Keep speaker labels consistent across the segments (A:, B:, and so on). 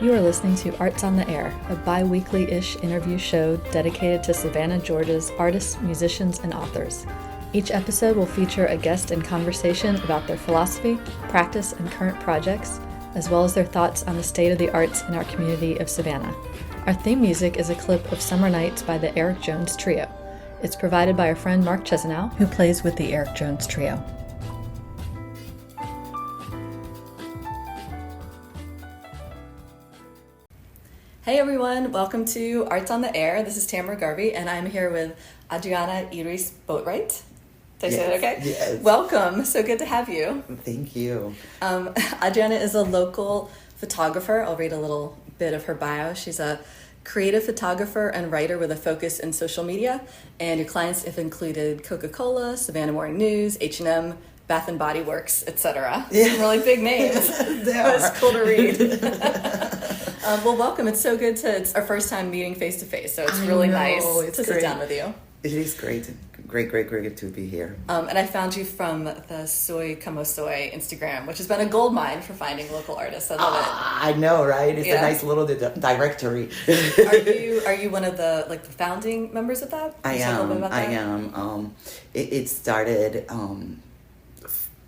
A: You are listening to Arts on the Air, a bi-weekly-ish interview show dedicated to Savannah, Georgia's artists, musicians, and authors. Each episode will feature a guest in conversation about their philosophy, practice, and current projects, as well as their thoughts on the state of the arts in our community of Savannah. Our theme music is a clip of Summer Nights by the Eric Jones Trio. It's provided by our friend Mark Chesanow, who plays with the Eric Jones Trio. Hey everyone, welcome to Arts on the Air. This is Tamara Garvey, and I'm here with Adriana Iris Boatwright. Did I say that okay?
B: Yes.
A: Welcome. So good to have you.
B: Thank you.
A: Adriana is a local photographer. I'll read a little bit of her bio. She's a creative photographer and writer with a focus in social media, and your clients have included Coca-Cola, Savannah Morning News, H&M, Bath and Body Works, etc.
B: Yeah.
A: Some really big names. It's cool to read. Well, welcome. It's so good it's our first time meeting face to face, so it's really nice to sit down with you.
B: It is great to be here.
A: And I found you from the SOY X SOY Instagram, which has been a gold mine for finding local artists. I love it.
B: I know, right? It's a nice little directory.
A: Are you one of the founding members of that?
B: I am. It started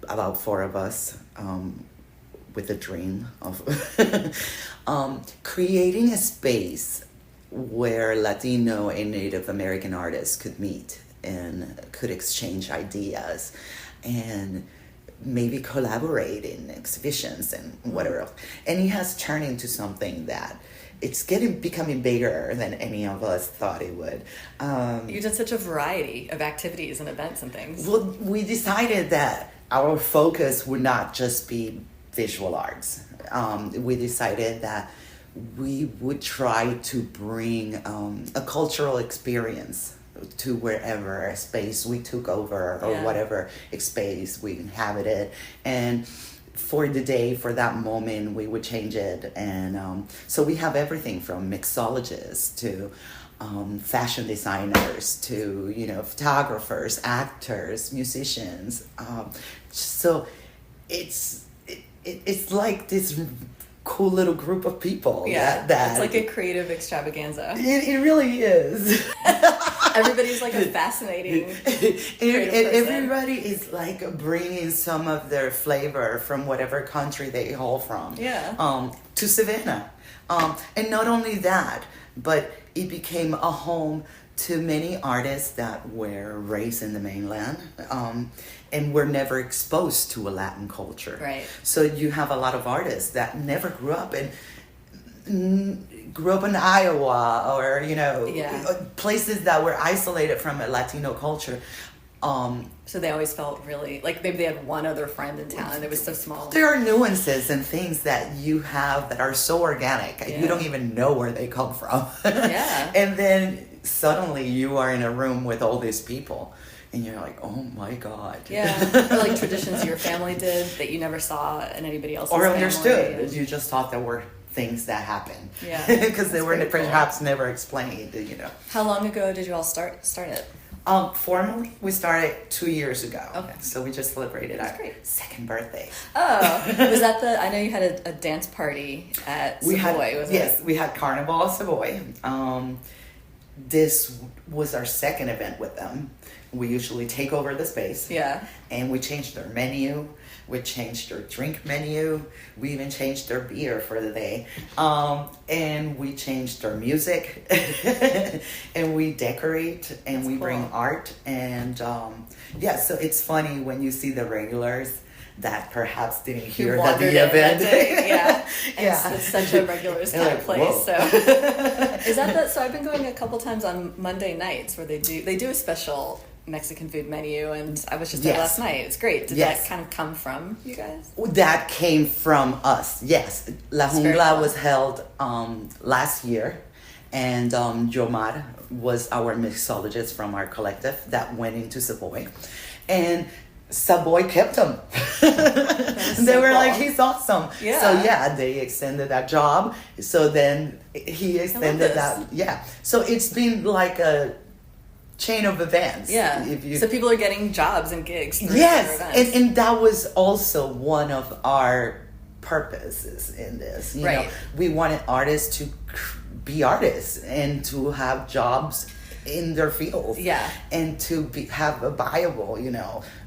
B: about four of us. With a dream of creating a space where Latino and Native American artists could meet and could exchange ideas and maybe collaborate in exhibitions and whatever else. And it has turned into something that it's becoming bigger than any of us thought it would.
A: You did such a variety of activities and events and things.
B: Well, we decided that our focus would not just be visual arts. We decided that we would try to bring a cultural experience to wherever space we took over or whatever space we inhabited. And for the day, for that moment, we would change it. And so we have everything from mixologists to fashion designers to, photographers, actors, musicians. So it's like this cool little group of people.
A: Yeah, it's like a creative extravaganza.
B: It really is.
A: Everybody's like a fascinating creative person.
B: Everybody is like bringing some of their flavor from whatever country they haul from.
A: Yeah.
B: To Savannah. And not only that, but it became a home to many artists that were raised in the mainland and were never exposed to a Latin culture.
A: Right.
B: So you have a lot of artists that never grew up in Iowa or, places that were isolated from a Latino culture.
A: So they always felt really like maybe they had one other friend in town and it was so small.
B: There are nuances and things that you have that are so organic. Yeah. You don't even know where they come from.
A: Yeah.
B: And then suddenly you are in a room with all these people and you're like, oh my God.
A: Yeah. Or like traditions your family did that you never saw in anybody else's
B: or
A: family.
B: Understood. You just thought there were things that happened.
A: Yeah.
B: Because they were perhaps never explained,
A: How long ago did you all start it?
B: Formally, we started 2 years ago.
A: Okay.
B: So we just celebrated our second birthday.
A: Oh, was that I know you had a dance party at Savoy,
B: Yes, we had Carnival at Savoy. This was our second event with them. We usually take over the space.
A: Yeah.
B: And we changed their menu. We changed their drink menu. We even changed their beer for the day. And we changed their music. And we decorate and we bring art. And so it's funny when you see the regulars that perhaps didn't hear that the event.
A: It's such a regulars kind of place.
B: Whoa.
A: So is that so I've been going a couple times on Monday nights where they do a special Mexican food menu, and I was just there last night. It's great. Did that kind of come from you guys?
B: That came from us, yes. La Jungla was held last year, and Jomar was our mixologist from our collective that went into Savoy. And Savoy kept him. They were like, he's awesome. Yeah. So they extended that job. So then he extended that. Yeah. So it's been like a chain of events.
A: Yeah. So people are getting jobs and gigs through
B: yes,
A: events.
B: And that was also one of our purposes in this. You
A: Right.
B: know, we wanted artists to be artists and to have jobs in their field.
A: Yeah.
B: And to have a viable,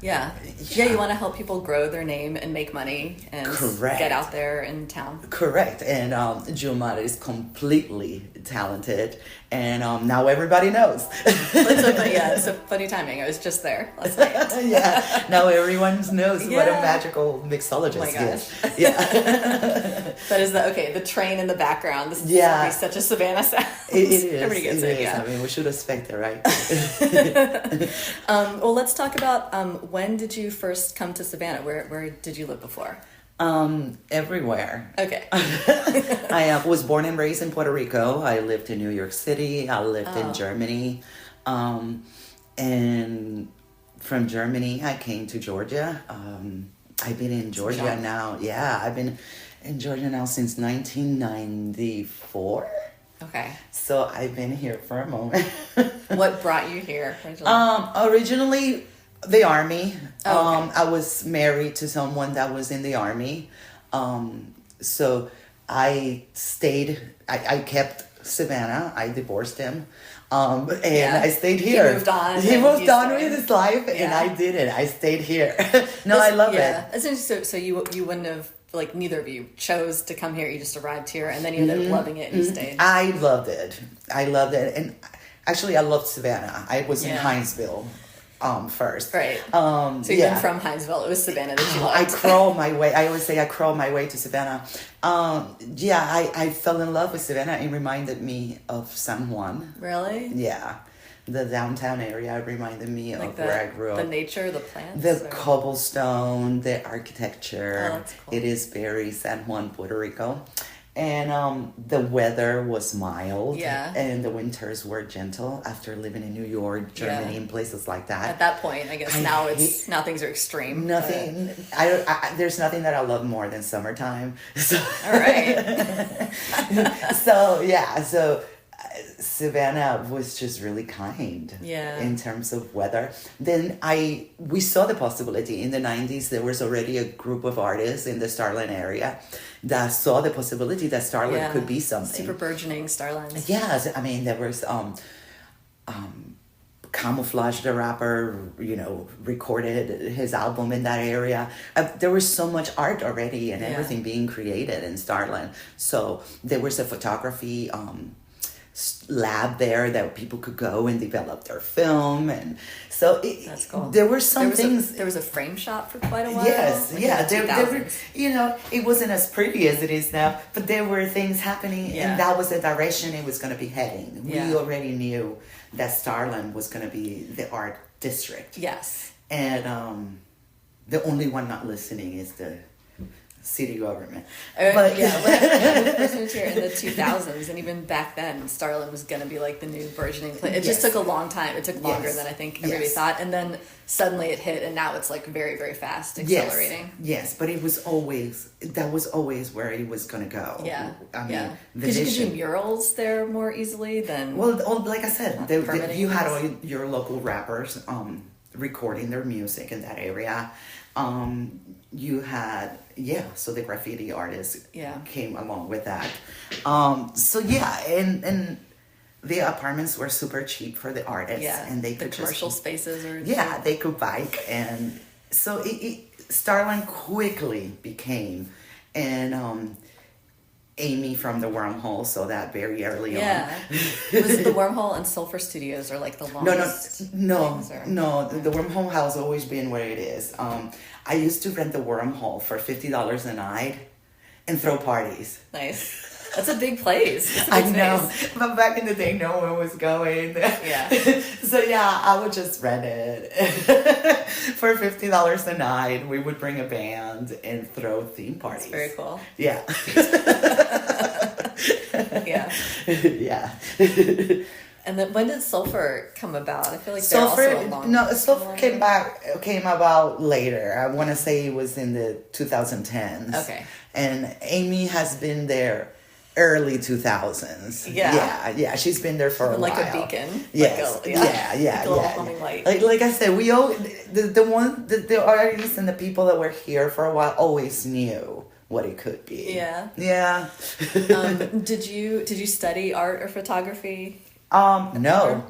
A: Yeah. Yeah, you want to help people grow their name and make money and
B: Correct.
A: get out there in town.
B: Correct. And Juma is completely talented, and now everybody knows.
A: It's a funny timing. I was just there last night.
B: Yeah, now everyone knows what a
A: Yeah.
B: magical
A: Oh
B: mixologist
A: my gosh.
B: is. Yeah.
A: That is the train in the background. This is
B: Yeah.
A: be such a Savannah sound.
B: It is.
A: Everybody gets it, yeah.
B: I mean, we should expect it, right?
A: Well, let's talk about when did you first come to Savannah? Where did you live before?
B: Everywhere.
A: Okay.
B: I was born and raised in Puerto Rico. I lived in New York City. I lived in Germany. And from Germany, I came to Georgia. I've been in Georgia now. Yeah, I've been in Georgia now since 1994.
A: Okay.
B: So I've been here for a moment.
A: What brought you here originally?
B: Originally, the Army.
A: Oh, okay.
B: I was married to someone that was in the Army. So I stayed, I kept Savannah. I divorced him. And I stayed here.
A: He moved on.
B: He moved on
A: stayed.
B: with his life, and I didn't. I stayed here. I love it.
A: Essentially, so you wouldn't have, like, neither of you chose to come here. You just arrived here, and then you ended up loving it and you stayed.
B: I loved it. And actually, I loved Savannah. I was in Hinesville first.
A: Right. So even from Hinesville, it was Savannah that you liked.
B: I always say I crawled my way to Savannah. I fell in love with Savannah. It reminded me of San Juan.
A: Really?
B: Yeah. The downtown area reminded me of where I grew up.
A: The nature, the plants?
B: The cobblestone, the architecture.
A: Oh, that's cool.
B: It is very San Juan, Puerto Rico. And the weather was mild.
A: Yeah.
B: And the winters were gentle after living in New York, Germany, and places like that.
A: At that point, I guess now things are extreme.
B: Nothing. There's nothing that I love more than summertime. So,
A: All right.
B: So Savannah was just really kind.
A: Yeah.
B: In terms of weather. Then we saw the possibility in the 90s. There was already a group of artists in the Starland area that saw the possibility that Starland could be something.
A: Super burgeoning Starland.
B: Yes, I mean there was Camouflage, the rapper, recorded his album in that area. There was so much art already and everything being created in Starland. So there was a photography lab there that people could go and develop their film, and so
A: that's cool.
B: There were some things.
A: There was a frame shop for quite a while.
B: Yes,
A: like
B: there were. It wasn't as pretty as it is now, but there were things happening, and that was the direction it was going to be heading. We already knew that Starland was going to be the art district.
A: Yes,
B: and the only one not listening is the city government.
A: When I first moved here in the 2000s, and even back then, Starland was going to be like the new burgeoning place. It just took a long time. It took longer than I think everybody thought, and then suddenly it hit, and now it's like very, very fast, accelerating.
B: Yes, but that was always where it was going to go.
A: Yeah,
B: I mean,
A: because you could do murals there more easily than.
B: Well, like I said, you had all your local rappers recording their music in that area. You had so the graffiti artists came along with that. And the apartments were super cheap for the artists, and they could
A: commercial spaces or
B: they could bike, and so Starland quickly became Amy from the Wormhole, so that very early on.
A: Was it the Wormhole and Sulphur Studios are like the longest?
B: No. The Wormhole has always been where it is. I used to rent the Wormhole for $50 a night and throw parties.
A: Nice. That's a big place.
B: I know, but back in the day, no one was going.
A: Yeah.
B: So I would just rent it for $50 a night. We would bring a band and throw theme parties.
A: That's very cool.
B: Yeah.
A: Yeah. And then when did Sulphur come about? I feel like
B: Sulphur came about later. I want to say it was in the 2010s.
A: Okay.
B: And Amy has been there early 2000s. Yeah. She's been there for a while.
A: Like a beacon.
B: Yes.
A: Like a little humming light.
B: Like I said, the artists and the people that were here for a while always knew what it could be.
A: Yeah.
B: Yeah.
A: Did you study art or photography?
B: No.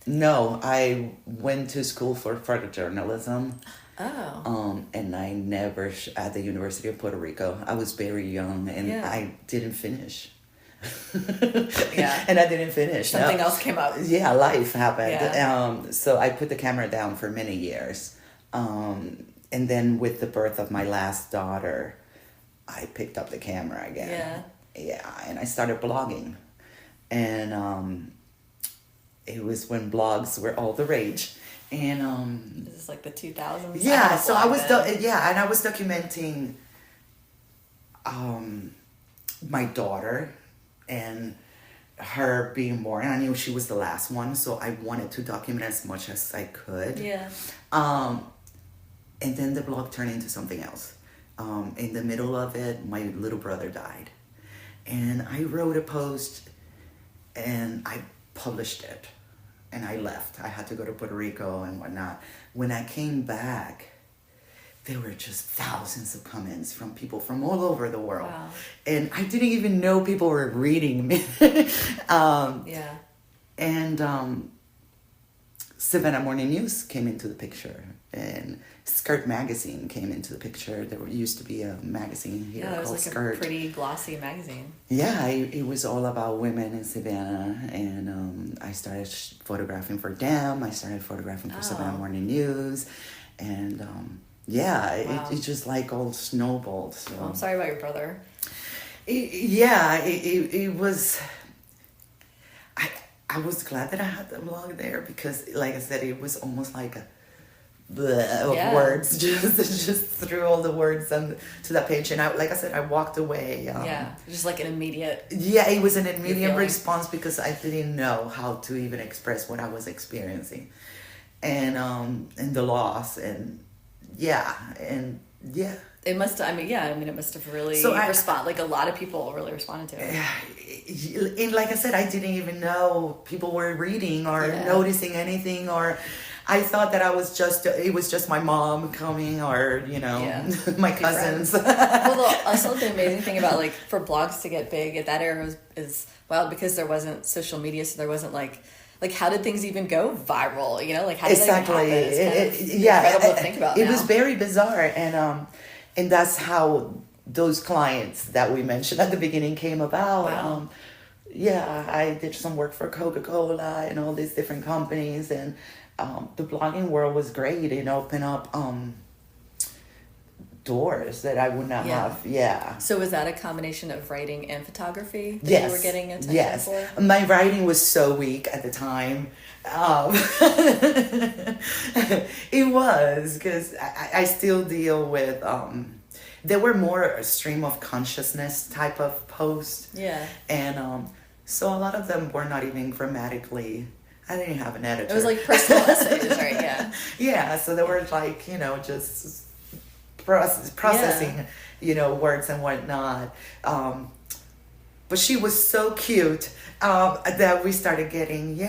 B: No, I went to school for photojournalism.
A: Oh.
B: And I never, at the University of Puerto Rico, I was very young and I didn't finish.
A: Yeah.
B: And I didn't finish.
A: Something else came up.
B: Yeah, life happened.
A: Yeah.
B: So I put the camera down for many years. And then with the birth of my last daughter, I picked up the camera again.
A: Yeah.
B: Yeah, and I started blogging. And it was when blogs were all the rage. And
A: this is like the 2000s.
B: yeah, so I was and I was documenting my daughter and her being born. I knew she was the last one, so I wanted to document as much as I could.
A: Yeah.
B: And then the blog turned into something else. In the middle of it, my little brother died. And I wrote a post and I published it. And I left. I had to go to Puerto Rico and whatnot. When I came back, there were just thousands of comments from people from all over the world.
A: Wow.
B: And I didn't even know people were reading me.
A: Yeah.
B: And Savannah Morning News came into the picture. And Skirt Magazine came into the picture. There used to be a magazine here
A: it was
B: called
A: like
B: Skirt.
A: a pretty glossy magazine.
B: Yeah, it was all about women in Savannah, and I started photographing for them. I started photographing for Savannah Morning News, and it just like all snowballed. So
A: I'm sorry about your brother.
B: It was. I was glad that I had the blog there because, like I said, it was almost like a of words, just threw all the words to that page, and I walked away.
A: Just like an immediate.
B: Yeah, it was an immediate response because I didn't know how to even express what I was experiencing, and the loss, and
A: It must. It must have really responded. Like a lot of people really responded to it.
B: And like I said, I didn't even know people were reading or noticing anything or. I thought that it was just my mom coming or, my cousins.
A: Well, also the amazing thing about like for blogs to get big at that era is because there wasn't social media, so there wasn't like how did things even go viral? Like how did that even happen? It's incredible to think about
B: It
A: now.
B: was very bizarre, and that's how those clients that we mentioned at the beginning came about.
A: Wow.
B: I did some work for Coca and all these different companies, and the blogging world was great. It opened up doors that I would not have. Yeah.
A: So was that a combination of writing and photography that you were getting attention for?
B: My writing was so weak at the time. It was because I still deal with. There were more a stream of consciousness type of posts.
A: Yeah.
B: And so a lot of them were not even grammatically. I didn't have an editor.
A: It was like personal essays, right? Yeah.
B: Yeah, so they were like, just processing, words and whatnot. But she was so cute that we started getting,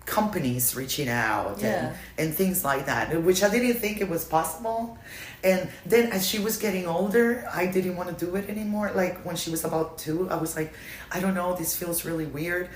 B: companies reaching out and things like that, which I didn't think it was possible. And then as she was getting older, I didn't want to do it anymore. Like when she was about 2, I was like, I don't know, this feels really weird.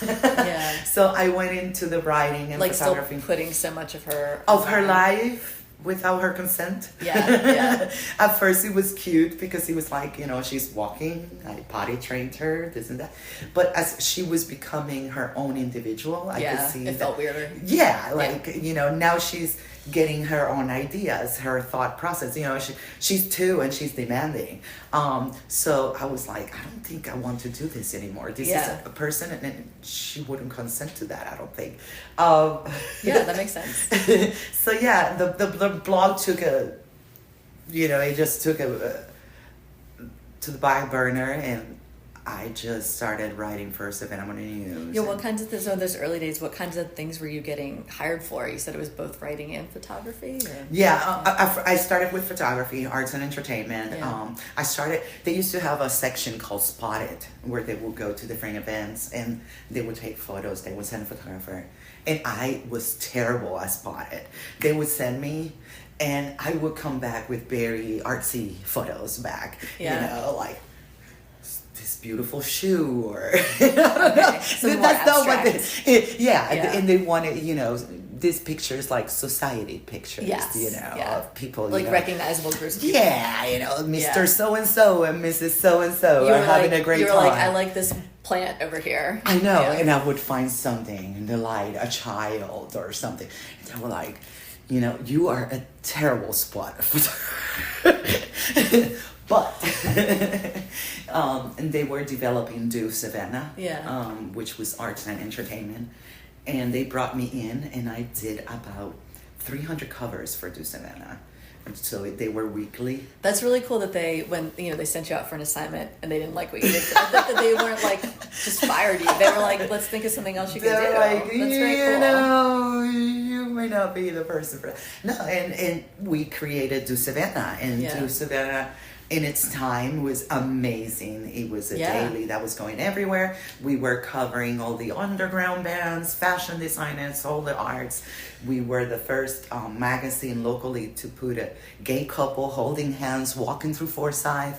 A: Yeah.
B: So I went into the writing and photography.
A: Still putting so much of her
B: life without her consent.
A: Yeah.
B: At first it was cute because he was like, she's walking, I potty trained her, this and that. But as she was becoming her own individual, I could see
A: it felt weirder.
B: Yeah, now she's getting her own ideas, her thought process. She's 2 and she's demanding. So I was like, I don't think I want to do this anymore. This is a person, and she wouldn't consent to that, I don't think.
A: That makes sense.
B: So the blog took it just took to the back burner, and I just started writing for Savannah Morning News.
A: Yeah, what kinds of things, in those early days, what kinds of things were you getting hired for? You said it was both writing and photography? Or?
B: Yeah, I started with photography, arts and entertainment.
A: Yeah.
B: They used to have a section called Spotted, where they would go to different events and they would take photos, they would send a photographer. And I was terrible at Spotted. They would send me, And I would come back with very artsy photos back, like this beautiful shoe or I don't know. That's not what and they wanted, these pictures like society pictures, of people,
A: like recognizable groups of people.
B: Mr. So-and-so and Mrs. So-and-so are having a great time.
A: Like, I like this plant over here.
B: I know, and I would find something in the light, a child or something. And they were like, you are a terrible spotter. But, and they were developing Do Savannah, which was arts and entertainment. And they brought me in, and I did about 300 covers for Do Savannah. And so they were weekly.
A: That's really cool that they sent you out for an assignment and they didn't like what you did. I think that they weren't like just fired you. They were like, let's think of something else you can do.
B: Like,
A: that's very cool.
B: You may not be the person for that. No, and we created Do Savannah, and Do Savannah in its time was amazing. It was a daily that was going everywhere. We were covering all the underground bands, fashion designers, all the arts. We were the first magazine locally to put a gay couple holding hands walking through Forsyth.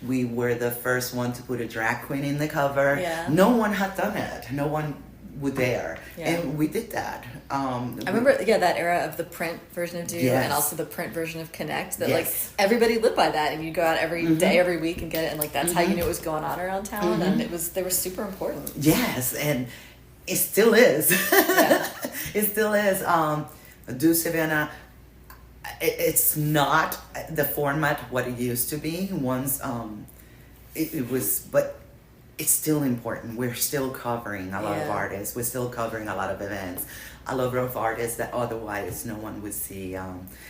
B: We were the first one to put a drag queen in the cover. No one had done it. No one would dare. And we did that.
A: I remember that era of the print version of Do and also the print version of Connect, that like everybody lived by that, and you'd go out every day, every week and get it, and like that's how you knew what was going on around town. And they were super important.
B: Yes, and it still is. It still is. Do Savannah, it's not the format what it used to be once. It was, but it's still important. We're still covering a lot of artists. We're still covering a lot of events. A lot of artists that otherwise no one would see.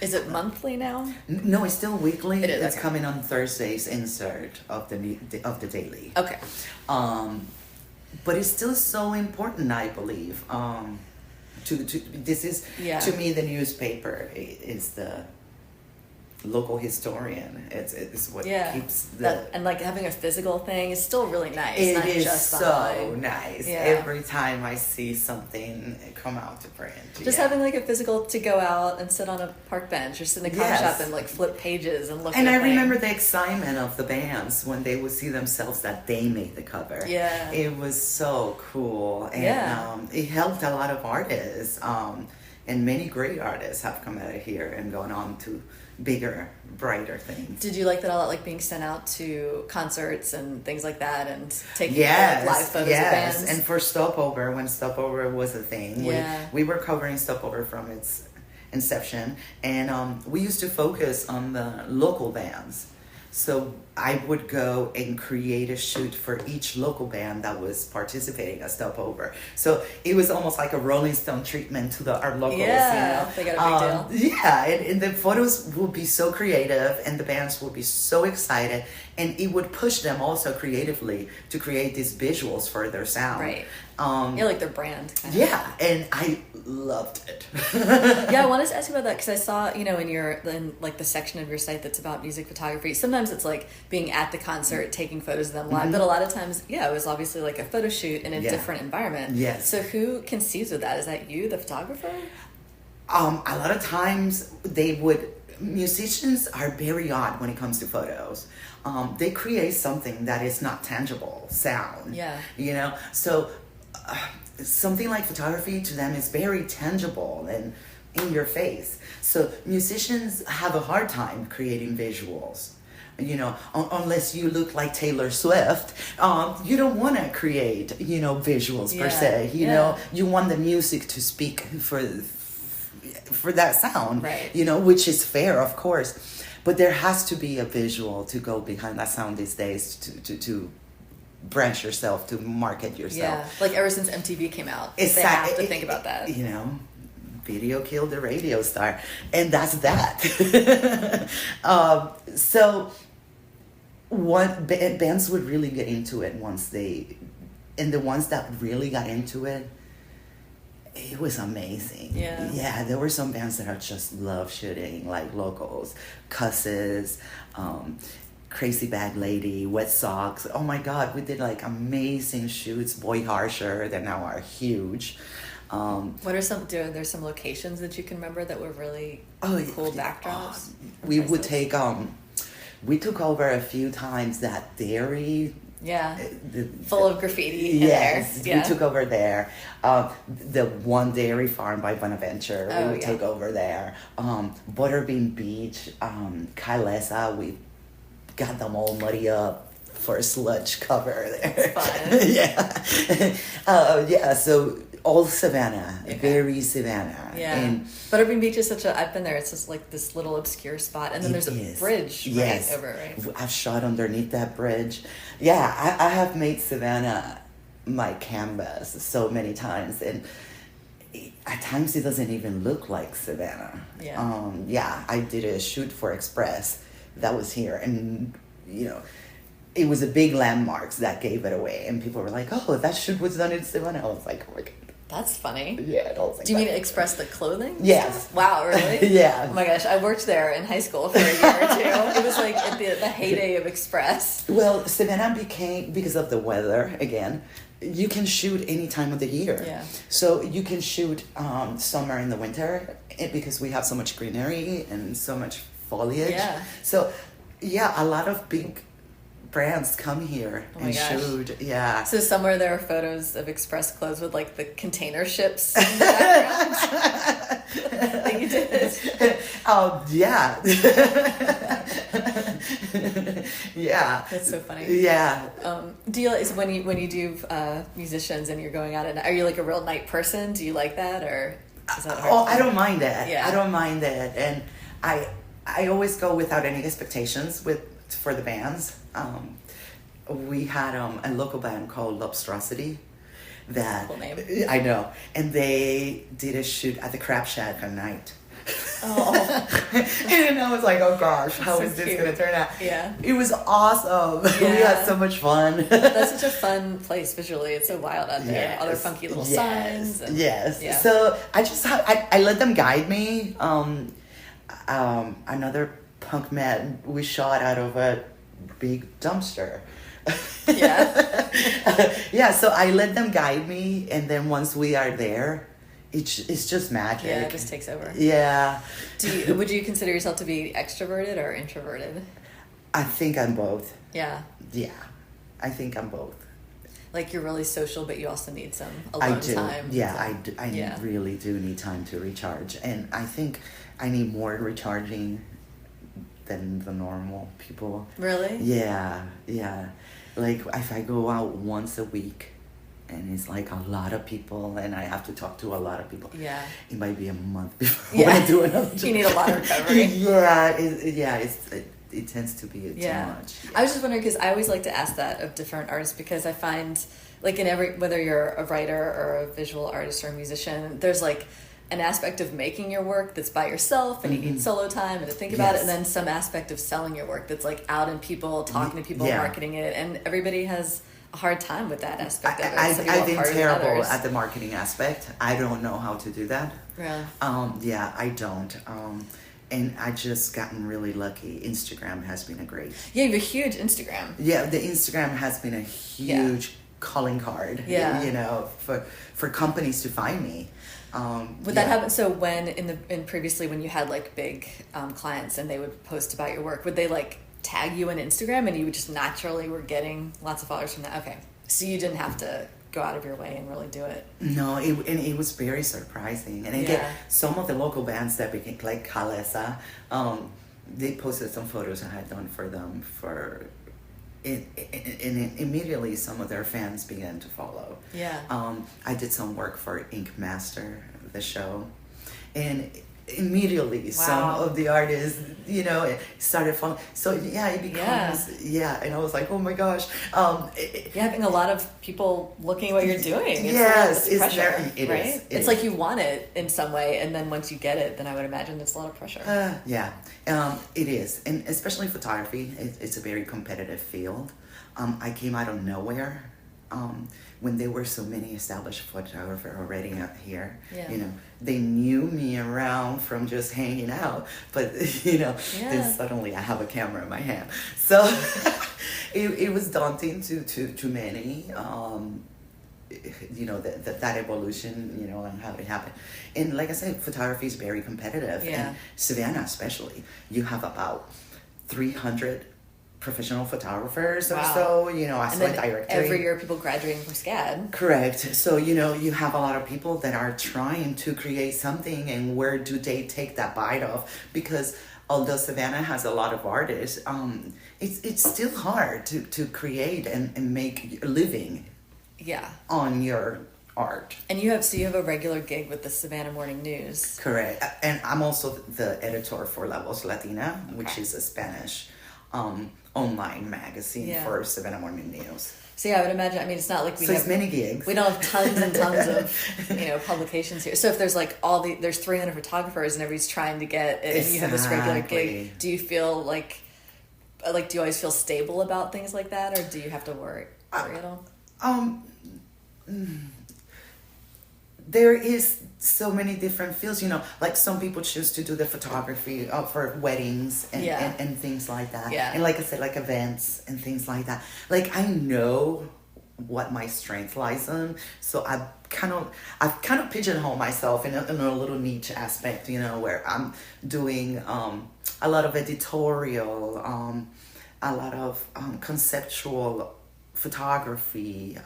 A: Is it monthly now?
B: No, it's still weekly.
A: It is.
B: It's coming on Thursday's insert of the daily.
A: Okay.
B: But it's still so important, I believe. This is to me, the newspaper is the local historian. It's what keeps
A: and like having a physical thing is still really nice.
B: It
A: not
B: is
A: just
B: so nice. Every time I see something come out to print,
A: just having like a physical to go out and sit on a park bench or sit in a coffee shop and like flip pages and look.
B: And I remember the excitement of the bands when they would see themselves that they made the cover. It was so cool, and it helped a lot of artists. And many great artists have come out of here and gone on to bigger, brighter things.
A: Did you like that a lot, like being sent out to concerts and things like that, and taking live photos of bands?
B: And for Stopover, when Stopover was a thing, we were covering Stopover from its inception, and we used to focus on the local bands. So I would go and create a shoot for each local band that was participating at Stopover. So it was almost like a Rolling Stone treatment to our locals.
A: They got a big deal.
B: And the photos would be so creative, and the bands would be so excited, and it would push them also creatively to create these visuals for their sound.
A: Right. Like their brand.
B: And I loved it.
A: I wanted to ask you about that because I saw, in like the section of your site that's about music photography. Sometimes it's like being at the concert, taking photos of them live, but a lot of times, it was obviously like a photo shoot in a different environment.
B: Yes.
A: So who conceives of that? Is that you, the photographer?
B: A lot of times musicians are very odd when it comes to photos. They create something that is not tangible, sound. So something like photography to them is very tangible and in your face. So musicians have a hard time creating visuals. Unless you look like Taylor Swift, you don't want to create, visuals per se. You want the music to speak for that sound,
A: right?
B: Which is fair, of course. But there has to be a visual to go behind that sound these days to branch yourself, to market yourself.
A: Like ever since MTV came out, they have to think about that.
B: Video killed the radio star, and that's that. So what bands would really get into it and the ones that really got into it, it was amazing. There were some bands that I just love shooting, like locals, Cusses, Crazy Bag Lady, Wet Socks. Oh my God, we did like amazing shoots. Boy Harsher, that now are huge.
A: What are there's some locations that you can remember that were really cool backdrops?
B: We would take, we took over a few times that dairy.
A: Yeah, full of graffiti.
B: Yes,
A: in there. Yeah.
B: we took over there. The one dairy farm by Bonaventure, we would take over there. Butterbean Beach, Kailesa, we got them all muddy up for a sludge cover there.
A: That's fun.
B: Yeah, so all Savannah, very Savannah.
A: Yeah.
B: And
A: Butterbean Beach is I've been there, it's just like this little obscure spot. And then there's a bridge right over it, right?
B: I've shot underneath that bridge. Yeah, I have made Savannah my canvas so many times. And at times it doesn't even look like Savannah.
A: Yeah.
B: I did a shoot for Express that was here. And, it was a big landmarks that gave it away. And people were like, oh, that shoot was done in Savannah. I was like, oh my God.
A: That's funny.
B: Yeah, I don't think.
A: Do you mean Express the clothing?
B: Yes.
A: Stuff? Wow, really?
B: Yeah.
A: Oh my gosh, I worked there in high school for a year or two. It was like at the heyday of Express.
B: Well, Savannah became, because of the weather, again, you can shoot any time of the year.
A: Yeah.
B: So you can shoot summer and the winter because we have so much greenery and so much foliage.
A: Yeah.
B: So, yeah, a lot of big brands come here and shoot. Yeah.
A: So somewhere there are photos of Express clothes with like the container ships in the background. That you did.
B: Yeah. Yeah.
A: That's so funny.
B: Yeah.
A: Do you when you do musicians and you're going out are you like a real night person? Do you like that or is that hard?
B: I don't mind that.
A: Yeah.
B: I don't mind that, and I always go without any expectations for the bands. We had a local band called Lobstrosity that
A: cool name.
B: I know, and they did a shoot at the Crab Shack at night.
A: Oh.
B: And I was like, oh gosh, how is
A: so
B: this
A: cute.
B: gonna turn out?
A: Yeah.
B: It was awesome.
A: Yeah.
B: We had so much fun.
A: That's such a fun place visually. It's so wild out there.
B: Yes.
A: Other funky little signs. And,
B: Yes.
A: Yeah.
B: So I let them guide me. Another punk man we shot out of a big dumpster.
A: Yeah.
B: Yeah, so I let them guide me, and then once we are there, it's just magic.
A: Yeah, it just takes over.
B: Yeah.
A: Would you consider yourself to be extroverted or introverted?
B: I think I'm both.
A: Yeah.
B: Yeah, I think I'm both.
A: Like you're really social, but you also need some alone time.
B: Yeah, I really do need time to recharge, and I think I need more recharging than the normal people.
A: Really?
B: Yeah. Like if I go out once a week and it's like a lot of people and I have to talk to a lot of people.
A: Yeah.
B: It might be a month before I do another job.
A: You need a lot of recovery.
B: It tends to be too much.
A: Yeah.
B: Yeah.
A: I was just wondering because I always like to ask that of different artists because I find like whether you're a writer or a visual artist or a musician, there's like an aspect of making your work that's by yourself and you need solo time and to think about it, and then some aspect of selling your work that's like out in people, talking to people, marketing it, and everybody has a hard time with that aspect of it.
B: I've been terrible at the marketing aspect. I don't know how to do that.
A: Really?
B: Yeah, I don't. And I just gotten really lucky. Instagram has been a great...
A: Yeah, you have a huge Instagram.
B: Yeah, the Instagram has been a huge calling card, for companies to find me.
A: Would that happen? So when previously when you had like big clients and they would post about your work, would they like tag you on Instagram and you just naturally were getting lots of followers from that? Okay, so you didn't have to go out of your way and really do it.
B: No, it was very surprising, and again, some of the local bands that became like Kalesa, they posted some photos I had done for them and immediately some of their fans began to follow.
A: Yeah.
B: I did some work for Ink Master, the show, and immediately some of the artists, started following. So it becomes and I was like, oh my gosh.
A: Having a lot of people looking at what you're doing.
B: It's
A: pressure,
B: it
A: right?
B: is.
A: It's like you want it in some way, and then once you get it, then I would imagine it's a lot of pressure.
B: It is, and especially photography. It's a very competitive field. I came out of nowhere. When there were so many established photographers already out here, they knew me around from just hanging out, but then suddenly I have a camera in my hand. So it was daunting to many. that evolution, and how it happened. And like I said, photography is very competitive.
A: Yeah.
B: And Savannah especially, you have about 300 professional photographers or so, I saw directory.
A: Every year people graduating from SCAD.
B: Correct. So, you have a lot of people that are trying to create something, and where do they take that bite of? Because although Savannah has a lot of artists, it's still hard to create and make a living on your art. And
A: you have a regular gig with the Savannah Morning News.
B: Correct. And I'm also the editor for Voz Latina, which is a Spanish online magazine for Savannah Morning News.
A: So I would imagine, it's not like
B: it's many gigs.
A: We don't have tons and tons of, publications here. So if there's there's 300 photographers and everybody's trying to get it, and you have this regular gig, do you feel like do you always feel stable about things like that, or do you have to worry at all?
B: There is so many different fields, like some people choose to do the photography for weddings and things like that.
A: Yeah.
B: And like I said, like events and things like that. Like I know what my strength lies in, so I've kind of pigeonholed myself in a little niche aspect, where I'm doing a lot of editorial, a lot of conceptual photography,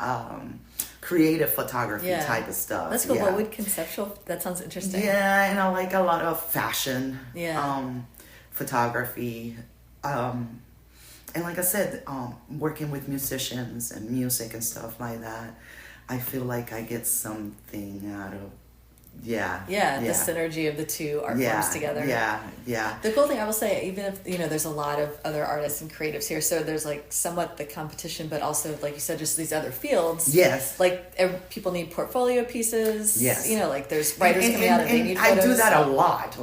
B: creative photography type of stuff.
A: That's cool. What would conceptual? That sounds interesting.
B: Yeah, and I like a lot of fashion photography. And like I said, working with musicians and music and stuff like that, I feel like I get something out of the synergy of the two art forms together. The cool thing I will say, even if there's a lot of other artists and creatives here, so there's somewhat the competition, but also like you said, just these other fields. Yes, people need portfolio pieces. Yes, there's writers coming out and they need photos. I do that a lot.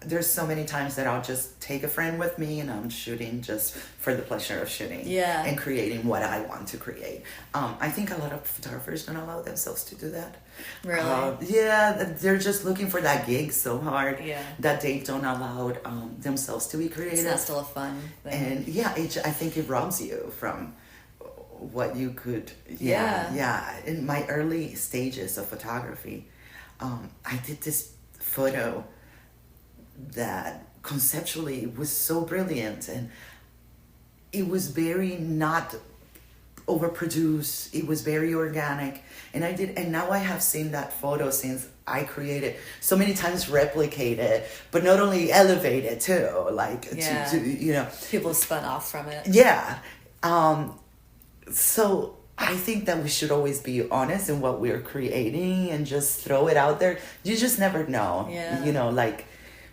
B: There's so many times that I'll just take a friend with me and I'm shooting just for the pleasure of shooting and creating what I want to create. I think a lot of photographers don't allow themselves to do that. Really? They're just looking for that gig so hard that they don't allow themselves to be creative. It's not still a fun thing. And I think it robs you from what you could. In my early stages of photography, I did this photo that conceptually was so brilliant, and it was very not overproduced. It was very organic, and now I have seen that photo since I created so many times, replicated, but not only elevated too, to people spun off from it. So I think that we should always be honest in what we're creating and just throw it out there. You just never know,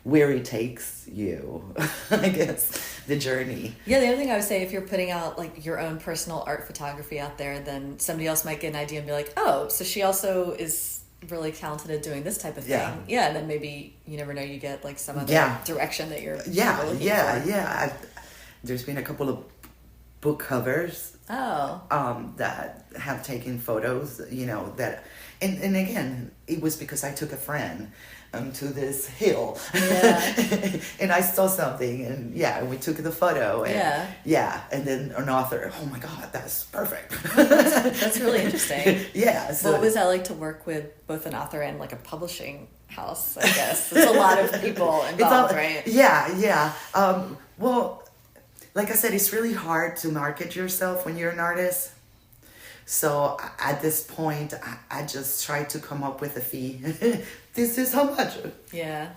B: where it takes you, I guess, the journey. The other thing I would say, if you're putting out your own personal art photography out there, then somebody else might get an idea and be like, oh, so she also is really talented at doing this type of thing. And then maybe, you never know, you get some other direction that you're looking for. There's been a couple of book covers that have taken photos, that, and again, it was because I took a friend to this hill and I saw something, and we took the photo, and and then an author, oh my god, that's perfect. That's really interesting. So what was that like to work with both an author and a publishing house? I guess there's a lot of people involved, right? Well, like I said, it's really hard to market yourself when you're an artist. So at this point, I just try to come up with a fee. This is how much. I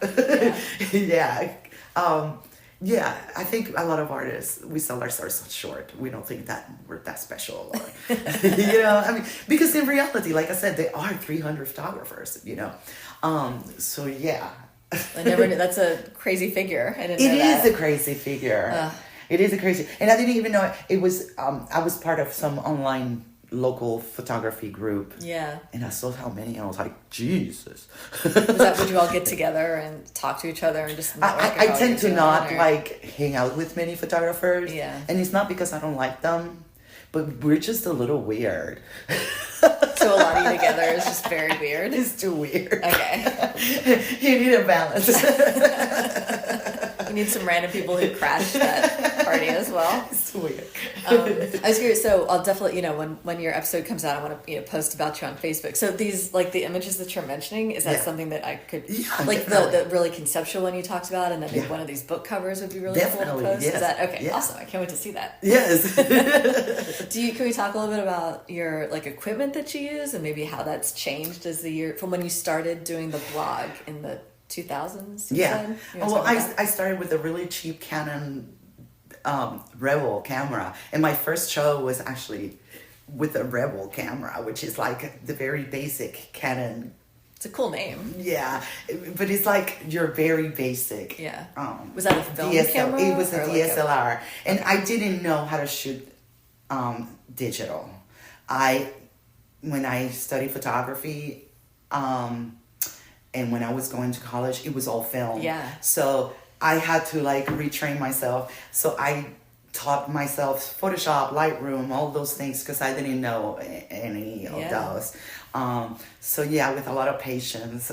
B: think a lot of artists, we sell ourselves short. We don't think that we're that special. Or, because in reality, like I said, there are 300 photographers, So, I never knew. That's a crazy figure. I didn't know that. It is a crazy figure. It is a crazy. And I didn't even know it was, I was part of some online local photography group, and I saw how many, and I was like, Jesus. Would you all get together and talk to each other and just I tend to not hang out with many photographers, and it's not because I don't like them, but we're just a little weird. So a lot of you together is just very weird. It's too weird. Okay. You need a balance.
A: need some random people who crashed that party as well.
B: It's weird.
A: I was curious, so I'll definitely, when your episode comes out, I want to, post about you on Facebook. So these, like the images that you're mentioning, is that something that I could, like the really conceptual one you talked about, and then maybe one of these book covers would be really cool to post?
B: Yes.
A: Is that, okay, awesome. I can't wait to see that.
B: Yes.
A: Can we talk a little bit about your like equipment that you use and maybe how that's changed as the year, from when you started doing the blog in the 2000s?
B: Well, I started with a really cheap Canon Rebel camera, and my first show was actually with a Rebel camera, which is like the very basic Canon.
A: It's a cool name.
B: Yeah, but it's like your very basic.
A: Yeah. Was that a film camera?
B: It was a DSLR, and I didn't know how to shoot digital. When I studied photography, and when I was going to college, it was all film.
A: Yeah.
B: So I had to like retrain myself. So I taught myself Photoshop, Lightroom, all those things, because I didn't know any of those. So yeah, with a lot of patience.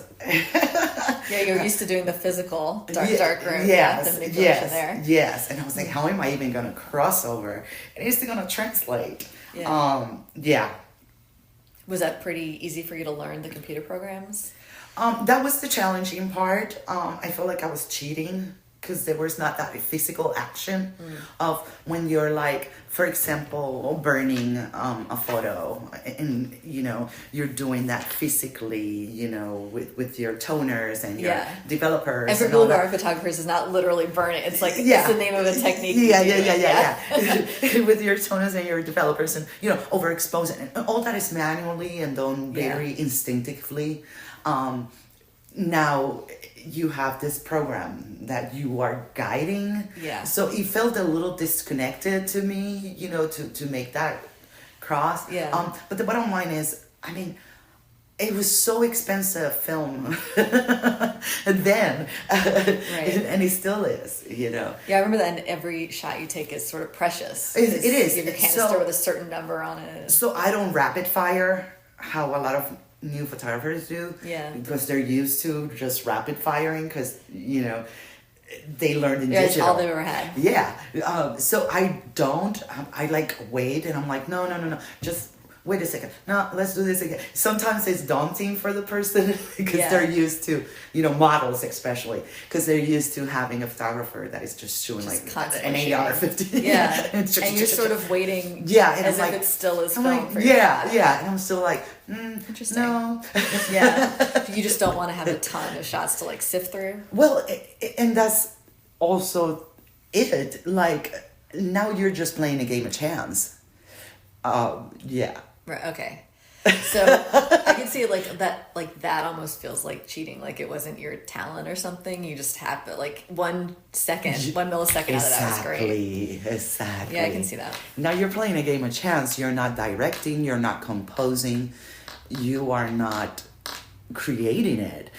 A: You're used to doing the physical dark room.
B: Yes,
A: the manipulation there.
B: Yes. And I was like, how am I even going to cross over? And is it going to translate?
A: Was that pretty easy for you to learn the computer programs?
B: That was the challenging part. I felt like I was cheating because there was not that physical action of when you're like, for example, burning a photo, and you're doing that physically, with your toners and your developers.
A: And for people who are photographers, it's not literally burning. It's like it's the name of a technique.
B: With your toners and your developers, and overexposing, and all that is manually and done very instinctively. Now you have this program that you are guiding. Yeah. So it felt a little disconnected to me, to make that cross. Yeah. But the bottom line is, it was so expensive film then, and it still is,
A: Yeah, I remember that. And every shot you take is sort of precious.
B: It is.
A: You have your canister with a certain number on it.
B: So I don't rapid fire how a lot of new photographers do, because they're used to just rapid firing, because they learned in digital.
A: All they ever had.
B: So I don't. I like wait, and I'm like, no, just wait a second. No, let's do this again. Sometimes it's daunting for the person because they're used to, models especially, because they're used to having a photographer that is just shooting just like an AR-15.
A: Yeah. And you're sort of waiting as if it still is film
B: like,
A: for you.
B: And I'm still like,
A: interesting.
B: No.
A: You just don't want to have a ton of shots to like sift through.
B: Well, and that's also it. Like, now you're just playing a game of chance.
A: Right. Okay. So I can see like that almost feels like cheating. Like it wasn't your talent or something. You just have to 1 millisecond out of that was great.
B: Exactly.
A: Yeah, I can see that.
B: Now you're playing a game of chance. You're not directing. You're not composing. You are not creating it.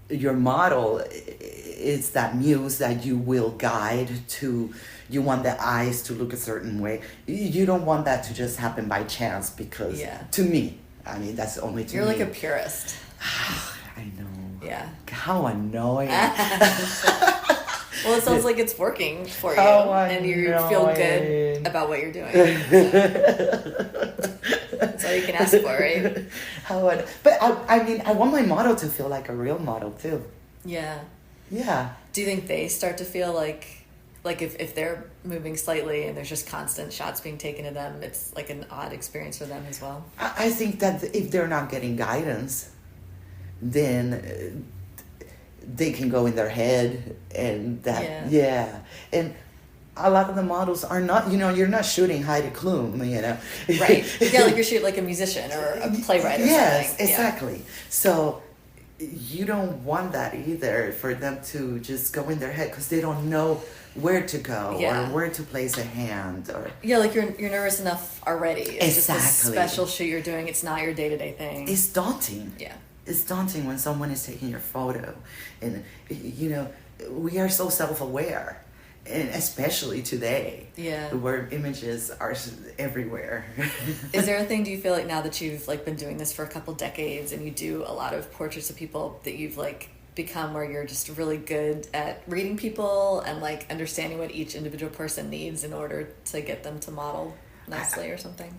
B: Your model is that muse that you will guide to. You want the eyes to look a certain way. You don't want that to just happen by chance, because to me, that's only to me.
A: You're like a purist.
B: I know.
A: Yeah.
B: How annoying.
A: Well, it sounds like it's working for you, and you feel good about what you're doing. That's all you can ask for, right?
B: But I want my model to feel like a real model too.
A: Yeah.
B: Yeah.
A: Do you think they start to feel like if they're moving slightly and there's just constant shots being taken of them, it's like an odd experience for them as well?
B: I think that if they're not getting guidance, then they can go in their head, and that and a lot of the models are not, you're not shooting Heidi Klum,
A: Right. Yeah, like you're shooting like a musician or a playwright or something.
B: Yes, exactly. So you don't want that either, for them to just go in their head, because they don't know where to go or where to place a hand, or
A: like you're nervous enough already. It's just a special shoot you're doing. It's not your day-to-day thing.
B: It's daunting.
A: Yeah.
B: It's daunting when someone is taking your photo, and we are so self-aware, and especially today, where images are everywhere.
A: Is there a thing, do you feel like now that you've been doing this for a couple decades and you do a lot of portraits of people, that you've become where you're just really good at reading people and like understanding what each individual person needs in order to get them to model nicely or something?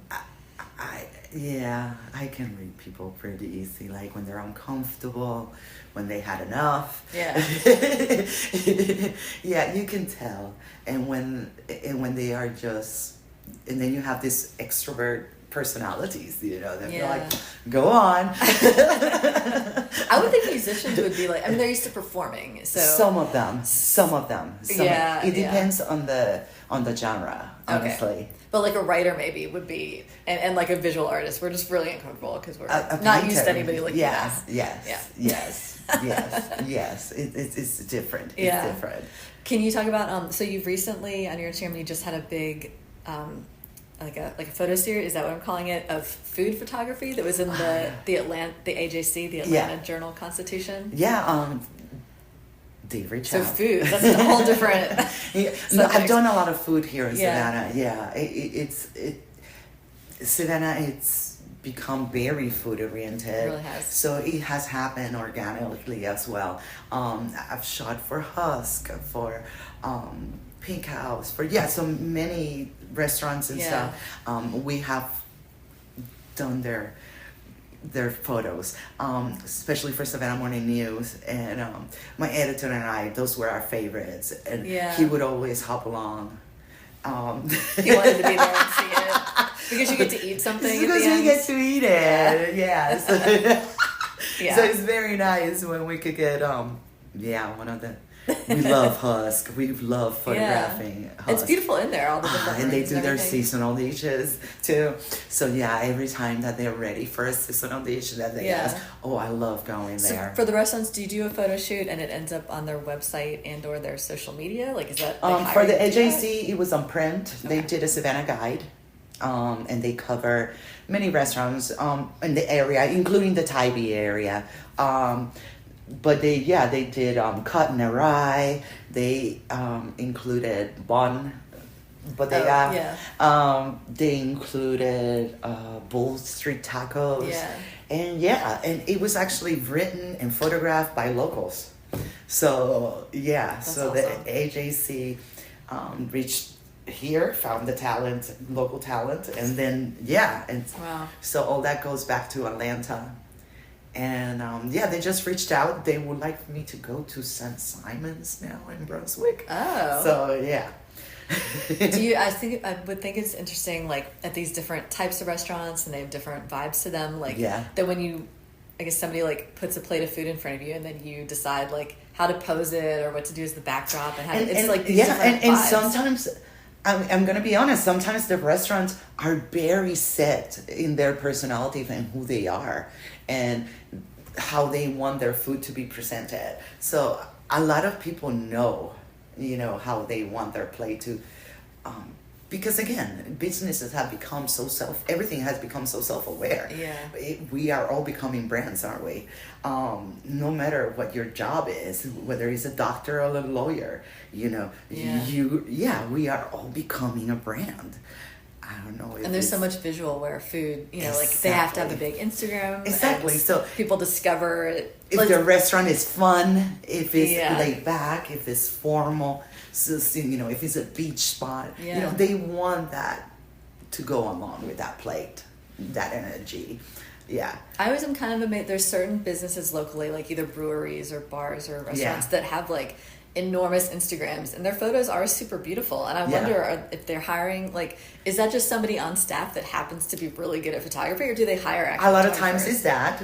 B: I can read people pretty easy, like when they're uncomfortable, when they had enough.
A: Yeah.
B: Yeah, you can tell. And when they are just, and then you have this extrovert personalities, you know, that you're like, go on.
A: I would think musicians would be like, I mean, they're used to performing, so
B: some of them.
A: Yeah,
B: it depends on the genre, honestly.
A: Okay. But like a writer maybe would be, and like a visual artist, we're just really uncomfortable because we're
B: A
A: not
B: painter.
A: used to anybody looking at us.
B: Yes. It's different. It's
A: Yeah.
B: different.
A: Can you talk about so you've recently on your Instagram you just had a big like a photo series, is that what I'm calling it, of food photography that was in the AJC, the Atlanta Journal Constitution?
B: Yeah, they reach out.
A: So food, that's a whole different
B: No, I've done a lot of food here in
A: Yeah.
B: Savannah. Yeah, Savannah, it's become very food oriented.
A: It really has.
B: So it has happened organically as well. I've shot for Husk, for Pink House, for so many restaurants and stuff. We have done their photos, especially for Savannah Morning News, and my editor and I, those were our favorites, and he would always hop along.
A: He wanted to be there and see it because you get to eat something.
B: Because we get to eat it, yes. So it's very nice when we could get one of the. We love Husk. We love photographing Husk.
A: It's beautiful in there, all the different
B: and they
A: rooms
B: do
A: and
B: their
A: everything.
B: seasonal dishes too. So every time that they're ready for a seasonal dish that they ask, I love going there.
A: So for the restaurants, do you do a photo shoot and it ends up on their website and or their social media? Like, is that
B: for the AJC? It was on print. Okay. They did a Savannah guide, and they cover many restaurants in the area, including the Tybee area. But they did cut and awry. They included Bon Bodega. They included Bull Street Tacos. And it was actually written and photographed by locals. So
A: That's
B: so
A: awesome.
B: the AJC reached here, found the local talent, and then so all that goes back to Atlanta. And they just reached out. They would like me to go to St. Simon's now in Brunswick.
A: Oh.
B: So
A: I would think it's interesting, like at these different types of restaurants, and they have different vibes to them. Like that when you, I guess somebody like puts a plate of food in front of you, and then you decide like how to pose it or what to do as the backdrop, and it's like these different
B: and
A: vibes.
B: sometimes. I'm going to be honest, sometimes the restaurants are very set in their personality and who they are and how they want their food to be presented. So a lot of people know, how they want their plate to, because again, businesses have become everything has become so self-aware. We are all becoming brands, aren't we? No matter what your job is, whether it's a doctor or a lawyer, we are all becoming a brand. I don't know.
A: And there's so much visual where food, like they have to have a big Instagram.
B: Exactly. So
A: people discover it.
B: If the restaurant is fun, if it's laid back, if it's formal, so, if it's a beach spot, they want that to go along with that plate, that energy. Yeah.
A: I always am kind of amazed. There's certain businesses locally, like either breweries or bars or restaurants that have like enormous Instagrams, and their photos are super beautiful. And I wonder if they're hiring, like, is that just somebody on staff that happens to be really good at photography, or do they hire actual
B: A lot of times it's that.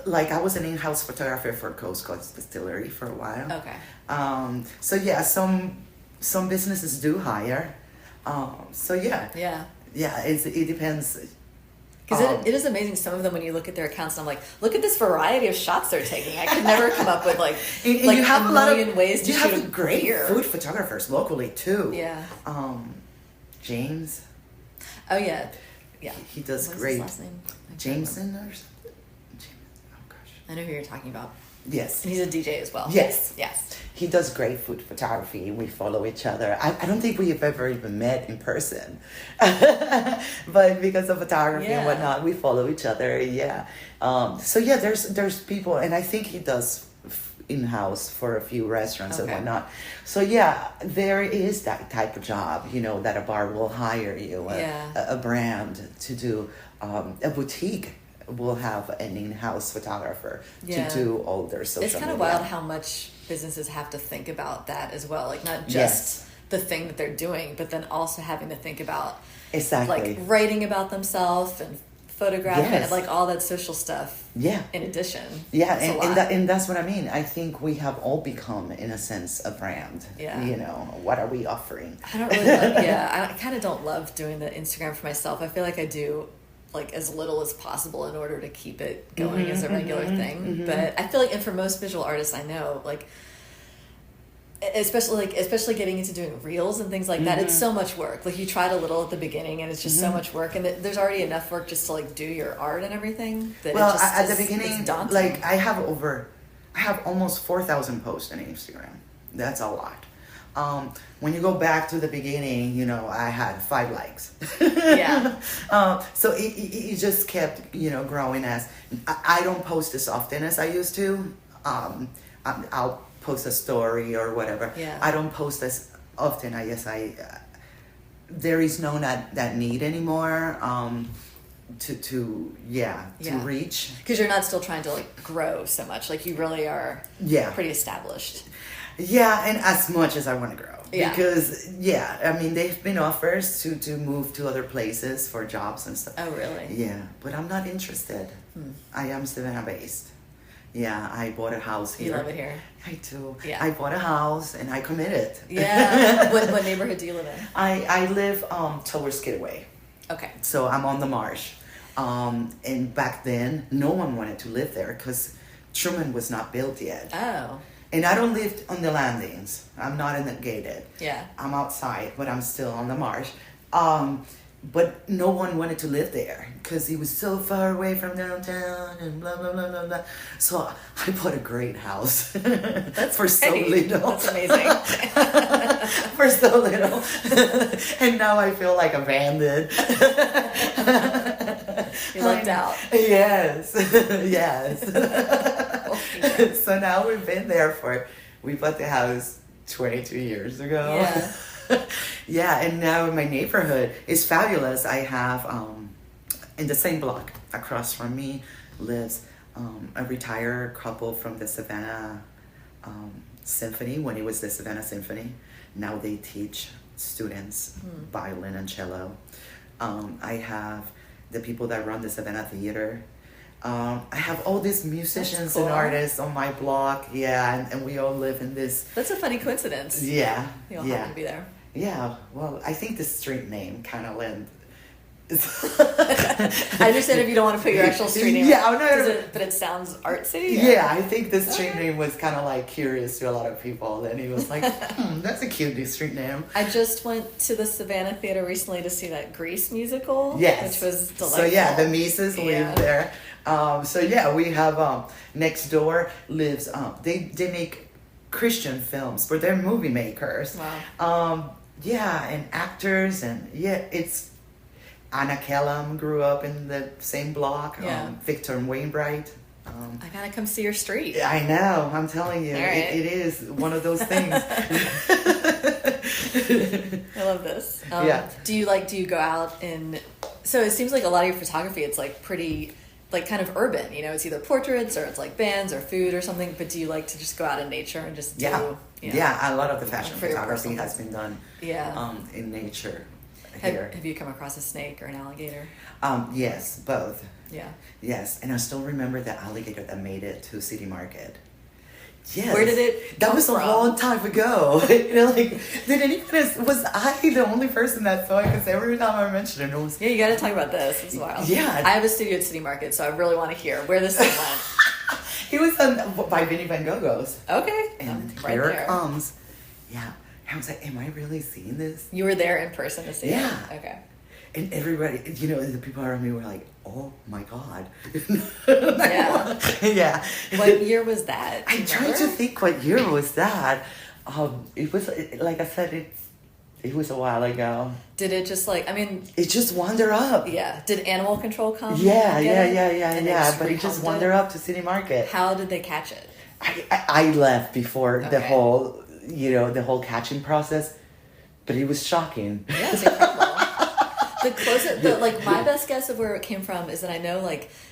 B: Like I was an in-house photographer for Coca's Distillery for a while.
A: Okay.
B: Some businesses do hire. It depends.
A: Because it is amazing, some of them, when you look at their accounts, and I'm like, look at this variety of shots they're taking. I could never come up with
B: you have
A: a million ways to
B: you
A: shoot
B: have great
A: beer.
B: food photographers locally too.
A: Yeah.
B: James.
A: Oh yeah.
B: He does
A: What's
B: great.
A: his last name?
B: Jameson or something. Oh gosh.
A: I know who you're talking about.
B: Yes.
A: And he's a DJ as well.
B: Yes.
A: Yes.
B: He does great food photography. We follow each other. I don't think we've ever even met in person. But because of photography and whatnot, we follow each other. Yeah. So yeah, there's people, and I think he does in-house for a few restaurants and whatnot. So yeah, there is that type of job, you know, that a bar will hire you, a brand to do, a boutique will have an in-house photographer to do all their social media.
A: It's kind of wild how much businesses have to think about that as well. Like not just the thing that they're doing, but then also having to think about like writing about themselves and photographing and like all that social stuff. Yeah. In addition.
B: Yeah, and that's what I mean. I think we have all become, in a sense, a brand. Yeah. You know, what are we offering?
A: I don't really I kind of don't love doing the Instagram for myself. I feel like I do like as little as possible in order to keep it going as a regular thing. But I feel like, and for most visual artists I know, like especially getting into doing reels and things like that, it's so much work. Like you tried a little at the beginning and it's just so much work, and there's already enough work just to like do your art and everything that
B: at the beginning, like I have almost 4,000 posts on Instagram. That's a lot. When you go back to the beginning, you know, I had 5 likes. So it just kept, you know, growing. As I don't post as often as I used to. I'll post a story or whatever. I don't post as often. I guess there is no that need anymore to reach,
A: because you're not still trying to like grow so much. Like you really are pretty established.
B: Yeah, and as much as I want to grow. Because, I mean, they've been offers to move to other places for jobs and stuff.
A: Oh, really?
B: Yeah, but I'm not interested. I am Savannah based. Yeah, I bought a house here.
A: You love it here?
B: I do. Yeah. I bought a house and I committed.
A: Yeah. What neighborhood do you live in?
B: I live towards Skidway.
A: Okay.
B: So I'm on the marsh. And back then, no one wanted to live there because Truman was not built yet.
A: Oh.
B: And I don't live on the landings. I'm not in the gated.
A: Yeah.
B: I'm outside, but I'm still on the marsh. But no one wanted to live there because it was so far away from downtown and blah, blah, blah, blah, blah. So I bought a great house.
A: That's
B: for so little.
A: That's amazing.
B: For so little. And now I feel like abandoned.
A: You lucked out.
B: Yes. So now we've been there we bought the house 22 years ago.
A: Yeah.
B: Yeah, and now my neighborhood is fabulous. I have, in the same block across from me lives a retired couple from the Savannah Symphony, when it was the Savannah Symphony. Now they teach students violin and cello. I have the people that run the Savannah Theater. I have all these musicians and artists on my block. Yeah, and we all live in this.
A: That's a funny coincidence.
B: Yeah.
A: You all happen to be there.
B: Yeah, well, I think the street name kind of lends.
A: I understand if you don't want to put your actual street name.
B: Yeah,
A: but it sounds artsy.
B: Yeah, I think the street name was kind of like curious to a lot of people. And he was like, that's a cute new street name.
A: I just went to the Savannah Theater recently to see that Grease musical.
B: Yes.
A: Which was delightful.
B: So yeah, the Mises live there. So yeah, we have next door lives, they make Christian films, but they're movie makers.
A: Wow.
B: Yeah, and actors, and it's Anna Kellum grew up in the same block. Victor Wainwright.
A: I gotta come see your street.
B: I know. I'm telling you, it is one of those things.
A: I love this. Do you go out and? So it seems like a lot of your photography, it's like pretty, like kind of urban. You know, it's either portraits or it's like bands or food or something. But do you like to just go out in nature and just do?
B: Yeah, a lot of the fashion photography has been done. In nature.
A: Have you come across a snake or an alligator?
B: Yes, both.
A: Yeah.
B: Yes, and I still remember the alligator that made it to City Market. Yes.
A: Where did it
B: That was
A: from?
B: A long time ago. Was I the only person that saw it? Because every time I mentioned it, it was...
A: Yeah, you got to talk about this. It's wild.
B: Yeah.
A: I have a studio at City Market, so I really want to hear where this thing went.
B: It was by Vinnie Van Gogh's.
A: Okay.
B: And here it comes. Yeah. I was like, am I really seeing this?
A: You were there in person to see it?
B: Yeah.
A: Okay.
B: And everybody, the people around me were like, "Oh my God!"
A: Yeah.
B: Yeah.
A: What year was that?
B: I'm trying to think what year was that. It was like I said, it was a while ago.
A: Did it just
B: It just wandered up.
A: Yeah. Did Animal Control come?
B: Yeah.
A: And
B: But it just wandered up to City Market.
A: How did they catch it?
B: I left before the
A: Okay.
B: whole, the whole catching process, but it was shocking.
A: Yeah, it's incredible. The closest, my best guess of where it came from is that I know,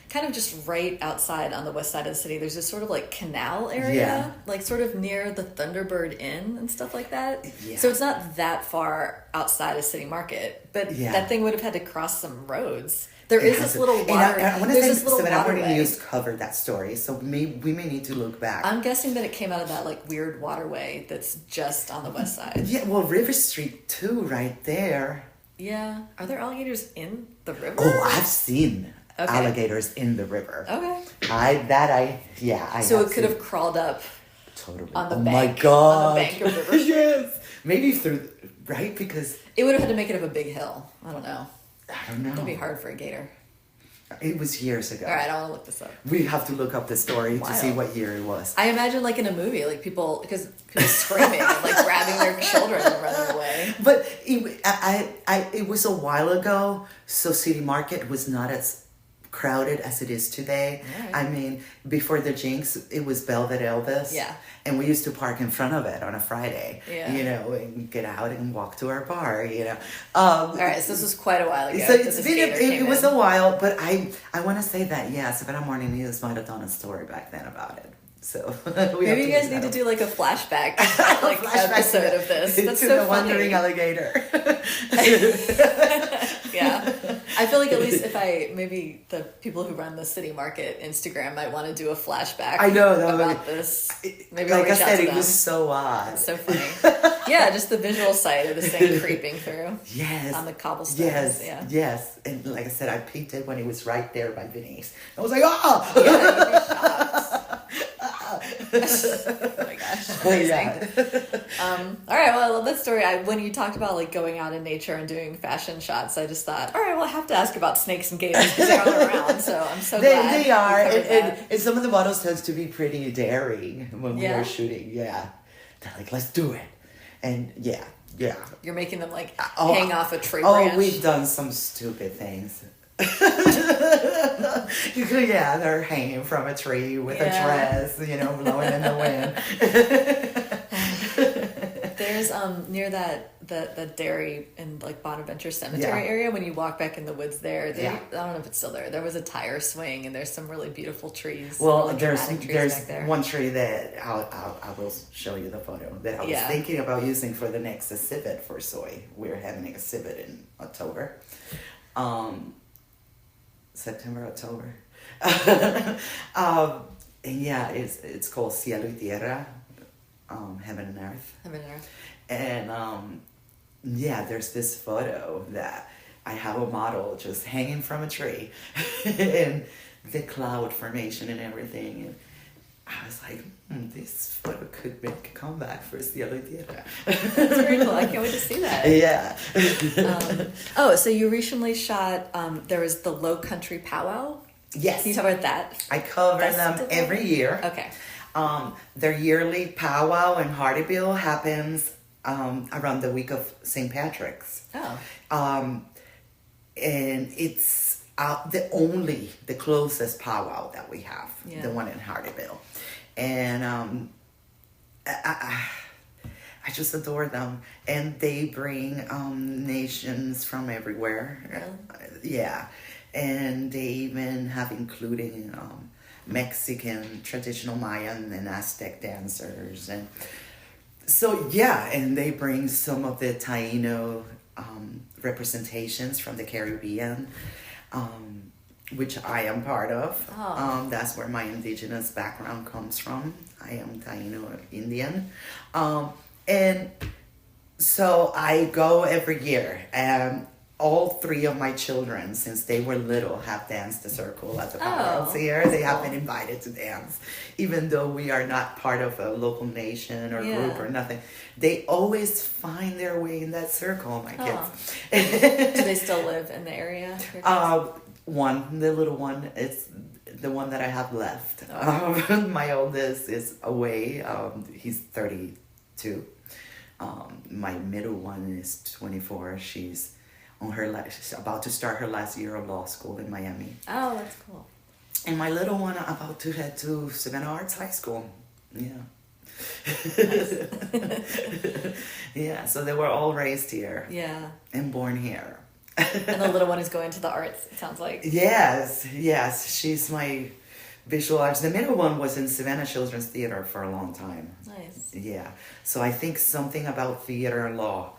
A: kind of just right outside on the west side of the city, there's this sort of canal area, sort of near the Thunderbird Inn and stuff like that.
B: Yeah.
A: So it's not that far outside of City Market, but that thing would have had to cross some roads. There is this little water.
B: I want to
A: there's
B: say
A: this little
B: Savannah
A: waterway.
B: News covered that story, so we may need to look back.
A: I'm guessing that it came out of that weird waterway that's just on the west side.
B: Yeah, well, River Street too, right there.
A: Yeah. Are there alligators in the river?
B: Oh, I've seen alligators in the river.
A: Okay.
B: I
A: So it could have crawled up
B: totally
A: on the
B: oh
A: bank.
B: my God.
A: On the bank of River Street.
B: Yes. Maybe through, right? Because
A: It would have had to make it up a big hill. I don't know.
B: I don't know.
A: That'd be hard for a gator.
B: It was years ago.
A: All right, I want to look this up.
B: We have to look up the story to see
A: Wild.
B: what year it was.
A: I imagine in a movie, people screaming and grabbing their children and running away.
B: But it was a while ago, so City Market was not as crowded as it is today.
A: Right.
B: I mean, before the Jinx, it was Velvet Elvis.
A: Yeah.
B: And we used to park in front of it on a Friday.
A: Yeah.
B: And get out and walk to our bar,
A: All right, so this was quite a while ago.
B: So it's been it was a while, but I want to say that Savannah Morning News might have done a story back then about it. So
A: maybe you guys need to do a flashback episode of this. That's
B: to
A: so
B: the
A: funny.
B: wandering alligator.
A: Yeah, I feel at least if maybe the people who run the City Market Instagram might want to do a flashback.
B: I know
A: about this. Maybe
B: like
A: I'll
B: I
A: reach out
B: said,
A: to
B: it
A: them.
B: was so odd.
A: So funny. Yeah, just the visual sight of this thing creeping through.
B: Yes.
A: On the cobblestones.
B: Yes.
A: Yeah.
B: Yes. And like I said, I peeked it when it was right there by Vinny's. I was like, oh!
A: Yeah, you'd be shocked. Oh my gosh, amazing.
B: Yeah.
A: All right, well, I love that story. When you talked about going out in nature and doing fashion shots, I just thought, all right, well, I have to ask about snakes and gators because they're all around. So I'm so glad
B: They are,
A: we covered that.
B: and some of the models tends to be pretty daring when we
A: Yeah?
B: were shooting. Yeah, they're like, let's do it, and yeah.
A: You're making them hang off a tree
B: Oh,
A: branch.
B: we've done some stupid things. They're hanging from a tree with a dress, blowing in the wind.
A: There's near the dairy in Bonaventure Cemetery area. When you walk back in the woods there, I don't know if it's still there. There was a tire swing, and there's some really beautiful trees.
B: Well,
A: dramatic trees
B: there's
A: back there.
B: one tree that I will show you the photo that I was thinking about using for the next exhibit for SOY. We're having an exhibit in October. September, October. And it's called Cielo y Tierra, Heaven and Earth.
A: Heaven and Earth.
B: And there's this photo that I have a model just hanging from a tree and the cloud formation and everything. And I was like, this photo could make a comeback for Cielo y Tierra.
A: That's very cool. I can't wait to see that.
B: Yeah.
A: So you recently shot, there was the Low Country Powwow.
B: Yes.
A: Can you talk about that?
B: I cover them
A: Festival?
B: every year.
A: Okay.
B: Their yearly powwow in Hardyville happens around the week of St. Patrick's.
A: Oh.
B: And it's the closest powwow that we have, the one in Hardyville. And I just adore them. And they bring nations from everywhere. Yeah. And they even have including Mexican traditional Mayan and Aztec dancers. And so, and they bring some of the Taino representations from the Caribbean, which I am part of.
A: Oh.
B: That's where my indigenous background comes from. I am Taino Indian. And so I go every year. all three of my children, since they were little, have danced the circle at the Paramount here.
A: that's
B: They have
A: cool.
B: been invited to dance, even though we are not part of a local nation or group or nothing. They always find their way in that circle, my kids.
A: Do they still live in the area?
B: The little one, is the one that I have left. My oldest is away. He's 32. My middle one is 24. She's on she's about to start her last year of law school in Miami.
A: Oh, that's cool.
B: And my little one about to head to Savannah Arts High School. Yeah.
A: Nice.
B: Yeah, so they were all raised here.
A: Yeah.
B: And born here.
A: And the little one is going to the arts, it sounds like.
B: Yes. She's my visual arts. The middle one was in Savannah Children's Theater for a long time.
A: Nice.
B: Yeah. So I think something about theater and law.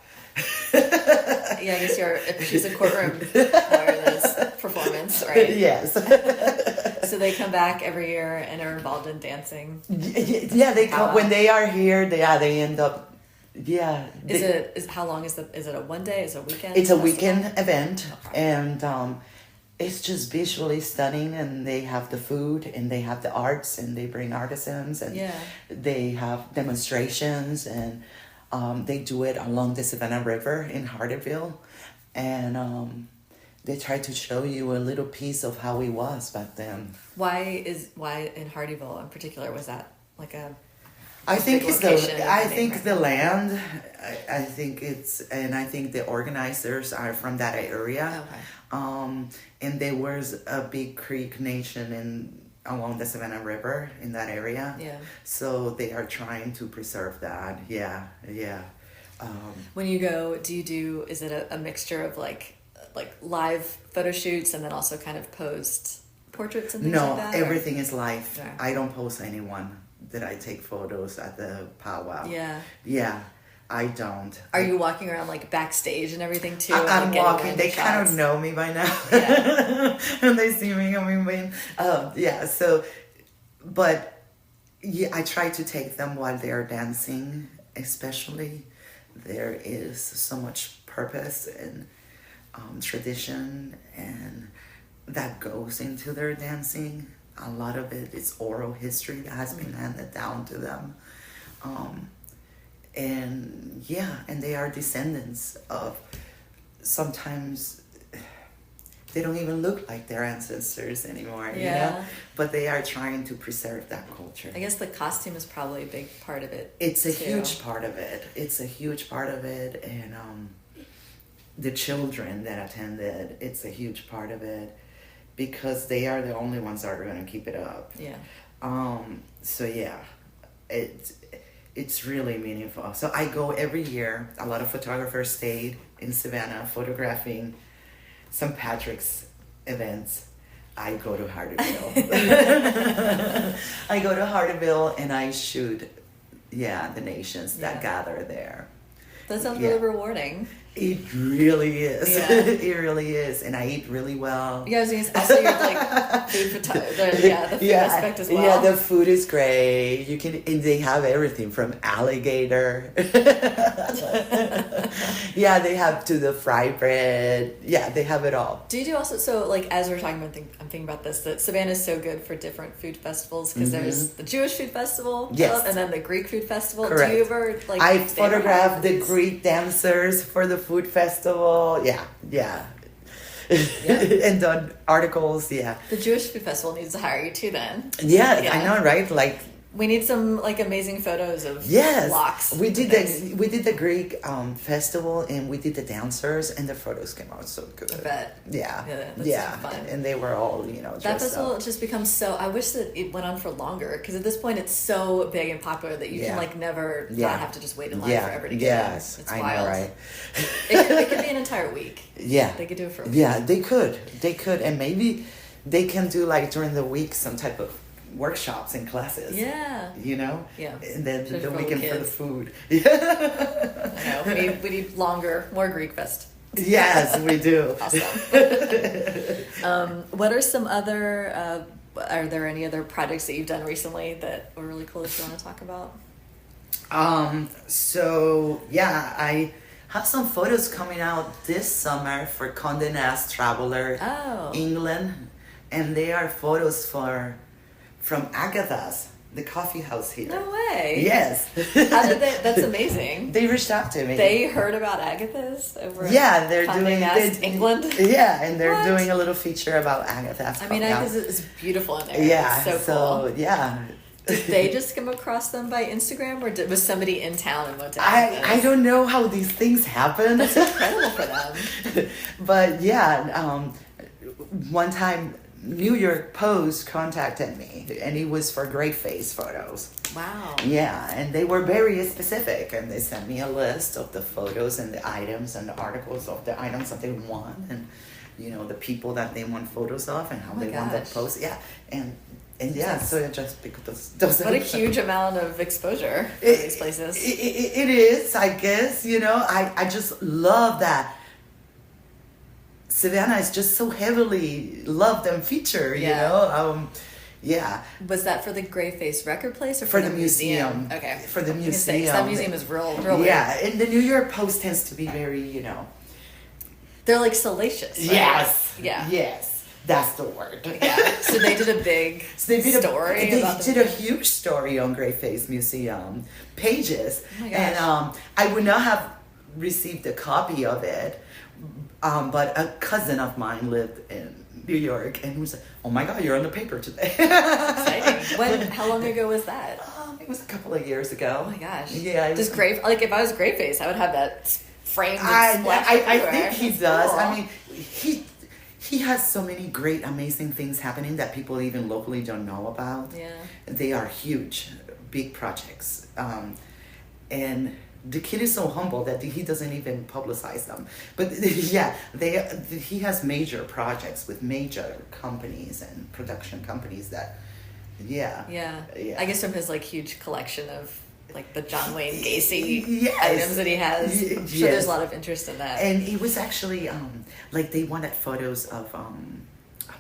A: Yeah, I guess if she's a courtroom lawyer, there's performance, right?
B: Yes.
A: So they come back every year and are involved in dancing.
B: Yeah, they come when they are here. They end up. Yeah.
A: How long is it a one day? Is it a weekend?
B: It's a weekend event, and it's just visually stunning. And they have the food, and they have the arts, and they bring artisans, and they have demonstrations, and they do it along the Savannah River in Hardeeville, and they try to show you a little piece of how it was back then.
A: Why in Hardeeville in particular was that like a?
B: I think it's the land. I think the organizers are from that area.
A: Okay.
B: And there was a big Creek Nation along the Savannah River in that area.
A: Yeah.
B: So they are trying to preserve that. Yeah.
A: When you go, is it a mixture of like live photo shoots and then also kind of posed portraits and things like that?
B: No, everything is live.
A: Yeah.
B: I don't post anyone that I take photos at the powwow.
A: Yeah,
B: I don't.
A: Are you walking around like backstage and everything too?
B: I'm walking. They kind of know me by now.
A: Yeah.
B: And they see me coming. So, but yeah, I try to take them while they're dancing, especially. There is so much purpose and tradition, and that goes into their dancing. A lot of it is oral history that has been handed down to them. And they are descendants of, sometimes they don't even look like their ancestors anymore, you know? But they are trying to preserve that culture.
A: I guess the costume is probably a big part of it.
B: It's a huge part of it. And the children that attended, it's a huge part of it, because they are the only ones that are going to keep it up.
A: Yeah.
B: It's really meaningful. So I go every year. A lot of photographers stayed in Savannah photographing St. Patrick's events. I go to Hardeeville. And I shoot, the nations that gather there.
A: That sounds really rewarding.
B: It really is.
A: Yeah.
B: It really is. And I eat really well.
A: Yeah, I was going to say, also you're like food the food aspect as well.
B: Yeah, the food is great. And they have everything from alligator. Yeah, they have to the fry bread. Yeah, they have it all.
A: Do you do also, so like as we're talking about, I'm thinking about this, that Savannah is so good for different food festivals, because there's the Jewish food festival, and then the Greek food festival.
B: Correct.
A: Do you ever like?
B: I photographed the Greek dancers for the food festival. Yeah. And done articles. Yeah.
A: The Jewish food festival needs to hire you too. Then.
B: Yeah, I know, right? Like.
A: We need some like amazing photos of lox.
B: We did the Greek festival, and we did the dancers, and the photos came out so good.
A: I bet.
B: Yeah.
A: That's fun.
B: And they were all
A: that festival just becomes so. I wish that it went on for longer, because at this point it's so big and popular that you can like never not have to just wait in line forever to get in. It's wild.
B: I know, right?
A: It could be an entire week.
B: Yeah.
A: They could do it for a week.
B: Yeah, they could, and maybe they can do like during the week some type of workshops and classes.
A: Yeah.
B: And then the weekend for the food.
A: I know. We need longer, more Greek Fest.
B: Yes, we do.
A: Awesome. What are some other, are there any other projects that you've done recently that were really cool that you want to talk about?
B: have some photos coming out this summer for Condé Nast Traveler, England, and they are photos from Agatha's, the coffee house here.
A: No way.
B: Yes.
A: How did they? That's amazing.
B: They reached out to me.
A: They heard about Agatha's over
B: they're
A: Condé
B: doing
A: Nast, England.
B: Yeah, and they're doing a little feature about Agatha's.
A: I mean, Agatha's is beautiful in there.
B: Yeah,
A: it's so cool.
B: Yeah.
A: Did they just come across them by Instagram, or was somebody in town and went to Agatha's?
B: I don't know how these things happen.
A: That's incredible for them.
B: But yeah, one time New York Post contacted me, and it was for Great Face photos.
A: Wow.
B: Yeah, and they were very specific, and they sent me a list of the photos and the items and the articles of the items that they want, and the people that they want photos of, and how they want that post. Yeah, and yeah, so it just because those.
A: What a huge amount of exposure for these places.
B: It is, I guess. I just love that. Savannah is just so heavily loved and featured, yeah.
A: Was that for the Gray Face record place or
B: for the museum?
A: Okay.
B: For the museum.
A: That museum is real
B: yeah,
A: weird.
B: and the New York Post tends to be very,
A: They're like salacious. Right?
B: Yes.
A: Yeah.
B: Yes. That's the word.
A: Yeah. So they did a big story.
B: They did a huge story on Gray Face Museum pages.
A: Oh my gosh.
B: And I would not have received a copy of it. But a cousin of mine lived in New York, and he was like, "Oh my God, you're on the paper today!"
A: Exciting. How long ago was that?
B: It was a couple of years ago.
A: Oh my gosh.
B: Yeah.
A: Just if I was Gray Face, I would have that framed.
B: I think he does.
A: Cool.
B: I mean, he has so many great, amazing things happening that people even locally don't know about.
A: Yeah.
B: They are huge, big projects, and. The kid is so humble that he doesn't even publicize them. But yeah, he has major projects with major companies and production companies that, yeah.
A: I guess from his huge collection of the John Wayne Gacy items that he has. I'm sure there's a lot of interest in that.
B: And it was actually they wanted photos of oh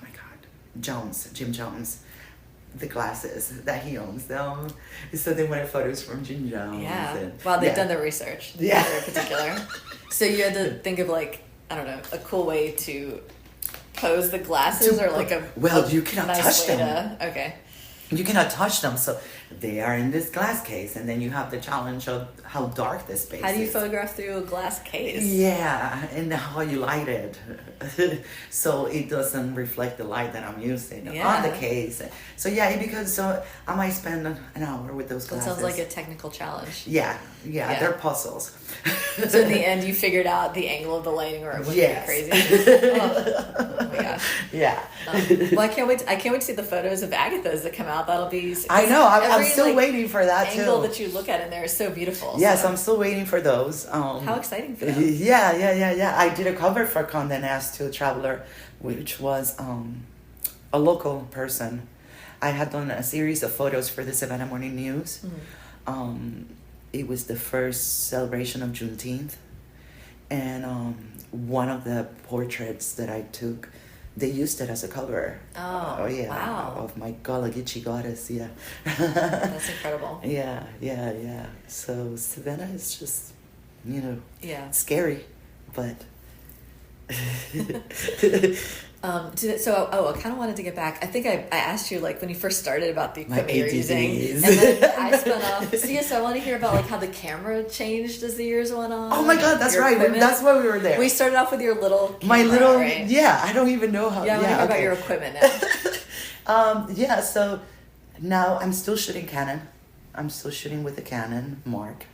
B: my God, Jim Jones. The glasses that he owns them. So they wanted photos from Jim Jones.
A: Yeah.
B: And,
A: they've done their research.
B: Yeah.
A: Very particular. So you had to think of I don't know, a cool way to pose the glasses or
B: you cannot
A: nice
B: touch
A: way
B: them.
A: Okay.
B: You cannot touch them, so they are in this glass case, and then you have the challenge of how dark this space is.
A: How do you photograph through a glass case?
B: Yeah, and how you light it, so it doesn't reflect the light that I'm using on the case. So I might spend an hour with those glasses.
A: That sounds like a technical challenge.
B: Yeah, they're puzzles.
A: So in the end, you figured out the angle of the lighting, or it wouldn't be crazy. Oh my gosh.
B: Yeah.
A: Well, I can't wait. I can't wait to see the photos of Agatha's that come out. That'll be.
B: I know. I'm still waiting for that
A: too. The angle that you look at in there is so beautiful.
B: Yes, I'm still waiting for those.
A: How exciting for them.
B: Yeah. I did a cover for Condé Nast Traveler, which was a local person. I had done a series of photos for the Savannah Morning News. Mm-hmm. It was the first celebration of Juneteenth, and one of the portraits that I took, they used it as a cover.
A: Oh yeah! Wow.
B: Of my Gullah Geechee goddess, yeah.
A: That's incredible.
B: Yeah. So Savannah is just, scary, but.
A: I kind of wanted to get back. I think I asked you when you first started about the equipment you're using,
B: and
A: then I spun off. So I want to hear about how the camera changed as the years went on.
B: Oh my God, that's right. That's why we were there.
A: We started off with your little camera,
B: my little
A: right?
B: I don't even know how.
A: Yeah, I want to hear about your equipment now.
B: So now I'm still shooting Canon. I'm still shooting with the Canon Mark.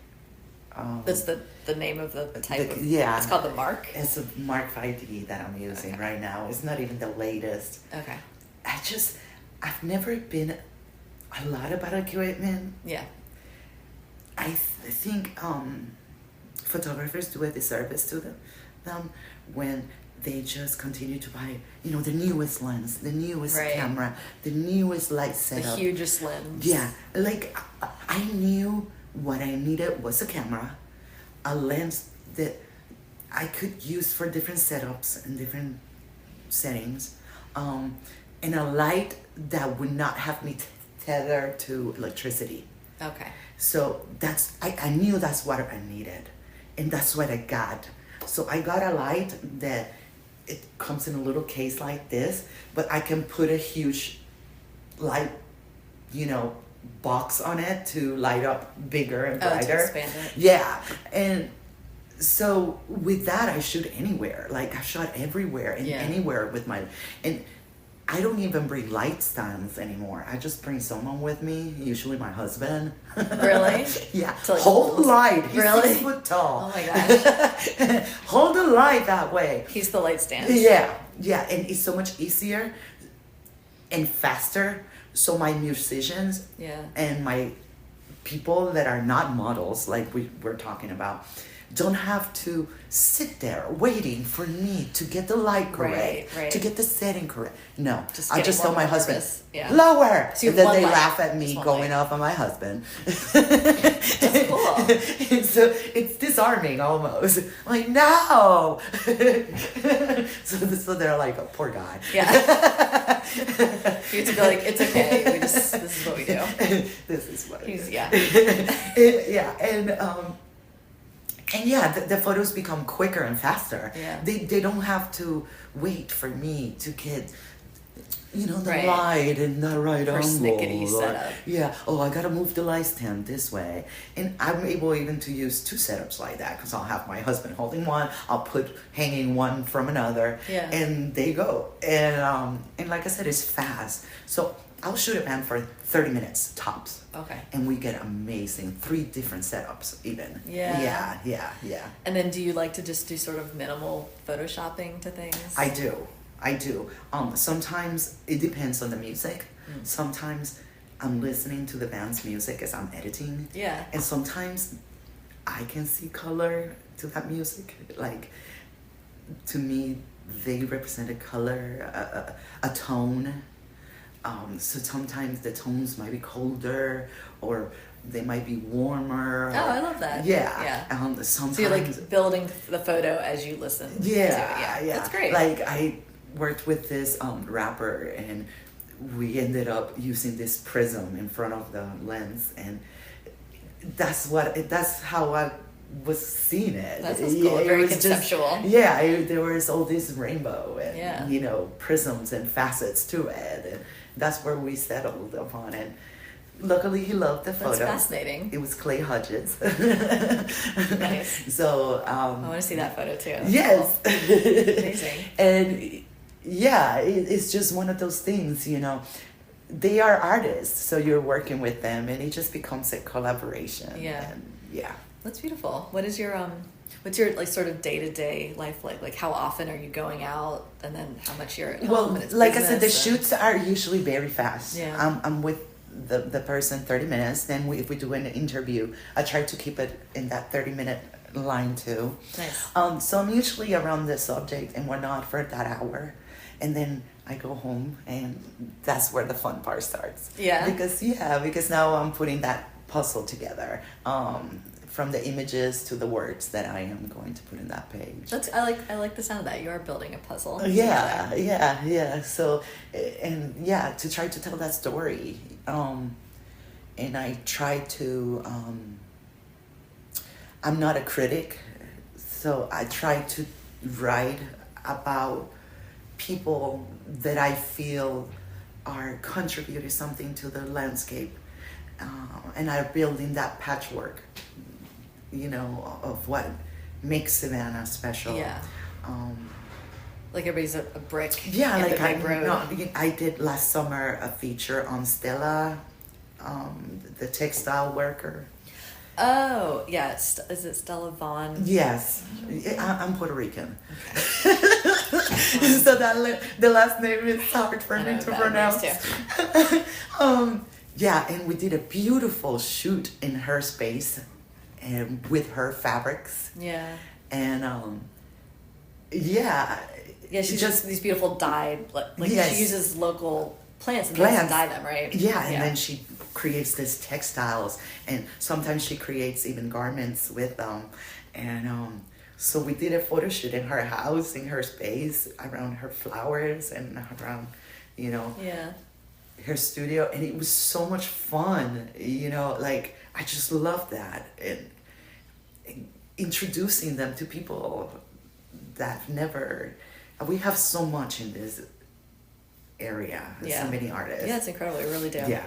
A: That's the name of the type of...
B: Yeah.
A: It's called the Mark?
B: It's a Mark 5D that I'm using right now. It's not even the latest.
A: Okay.
B: I've never been a lot about equipment.
A: Yeah.
B: I think photographers do a disservice to them when they just continue to buy, the newest lens, the newest camera, the newest light setup.
A: The hugest lens.
B: Yeah. I knew what I needed was a camera, a lens that I could use for different setups and different settings, and a light that would not have me tethered to electricity.
A: Okay.
B: So I knew that's what I needed. And that's what I got. So I got a light that it comes in a little case like this, but I can put a huge light, box on it to light up bigger and brighter.
A: To expand it.
B: Yeah. And so with that, I shoot anywhere. Like I shot everywhere and anywhere with and I don't even bring light stands anymore. I just bring someone with me, usually my husband.
A: Really?
B: Yeah.
A: To, like,
B: hold the light. He's
A: really?
B: 6 foot tall.
A: Oh my gosh.
B: Hold the light that way.
A: He's the light stand.
B: Yeah. Yeah. And it's so much easier and faster. So my musicians and my people that are not models, like we're talking about, don't have to sit there waiting for me to get the light correct,
A: right.
B: to get the setting correct. No,
A: I
B: just tell my husband,
A: So
B: lower.
A: you
B: And then
A: have
B: they
A: one
B: laugh
A: light.
B: at me
A: Just one
B: going
A: light.
B: off on my husband.
A: That's cool.
B: So it's disarming almost. Like, no. So they're like, oh, poor guy.
A: Yeah. You have to be like, it's okay. This is what we do.
B: This is what
A: He's,
B: yeah. And the photos become quicker and faster.
A: Yeah.
B: They don't have to wait for me to get, the
A: Right.
B: light and the right
A: Persnickety
B: angle.
A: setup.
B: Yeah. Oh, I gotta move the light stand this way, and I'm able even to use 2 setups like that because I'll have my husband holding one, I'll put hanging one from another, and they go. And like I said, it's fast. So I'll shoot a band for 30 minutes tops.
A: Okay.
B: And we get amazing 3 different setups even.
A: Yeah.
B: Yeah.
A: And then do you like to just do sort of minimal photoshopping to things?
B: I do. Sometimes it depends on the music. Sometimes I'm listening to the band's music as I'm editing.
A: Yeah.
B: And sometimes I can see color to that music. Like, to me, they represent a color, a tone. So sometimes the tones might be colder or they might be warmer.
A: Oh, I love that.
B: Yeah. Sometimes.
A: So you're like building the photo as you listen to it.
B: Yeah.
A: That's great.
B: Like I worked with this rapper and we ended up using this prism in front of the lens, and that's how I was seeing it.
A: That's cool. Very conceptual.
B: There was all this rainbow and prisms and facets to it, and that's where we settled upon it. Luckily, he loved the photo.
A: That's fascinating.
B: It was Clay Hodges.
A: Nice.
B: So
A: I want to see that photo too.
B: Yes.
A: Amazing.
B: And it's just one of those things, They are artists, so you're working with them, and it just becomes a collaboration.
A: Yeah.
B: And
A: That's beautiful. What's your like sort of day-to-day life like? Like how often are you going out, and then how much you're at home? And it's
B: like I said, the
A: business
B: shoots are usually very fast.
A: Yeah.
B: I'm with the person 30 minutes. Then if we do an interview, I try to keep it in that 30-minute line too.
A: Nice.
B: So I'm usually around the subject and whatnot for that hour, and then I go home, and that's where the fun part starts.
A: Yeah.
B: Because now I'm putting that puzzle together. From the images to the words that I am going to put in that page.
A: I like the sound of that. You are building a puzzle.
B: Yeah. So, to try to tell that story. And I try to, I'm not a critic, so I try to write about people that I feel are contributing something to the landscape, and are building that patchwork, of what makes Savannah special.
A: Yeah. Like everybody's a brick.
B: Yeah,
A: in
B: like
A: the big road.
B: I did last summer a feature on Stella, the textile worker.
A: Oh, yeah. Is it Stella Vaughn?
B: Yes, I'm Puerto Rican. Okay. So the last name is hard for me to pronounce. And we did a beautiful shoot in her space, and with her fabrics.
A: Yeah.
B: And
A: she's just these beautiful dyed,
B: yes.
A: She uses local plants and dye them, right?
B: Yeah, and then she creates these textiles, and sometimes she creates even garments with them. And so we did a photo shoot in her house, in her space, around her flowers and around, her studio, and it was so much fun. I just love that. And introducing them to people that never. We have so much in this area.
A: Yeah.
B: So many artists.
A: Yeah, it's incredible. You really do.
B: Yeah.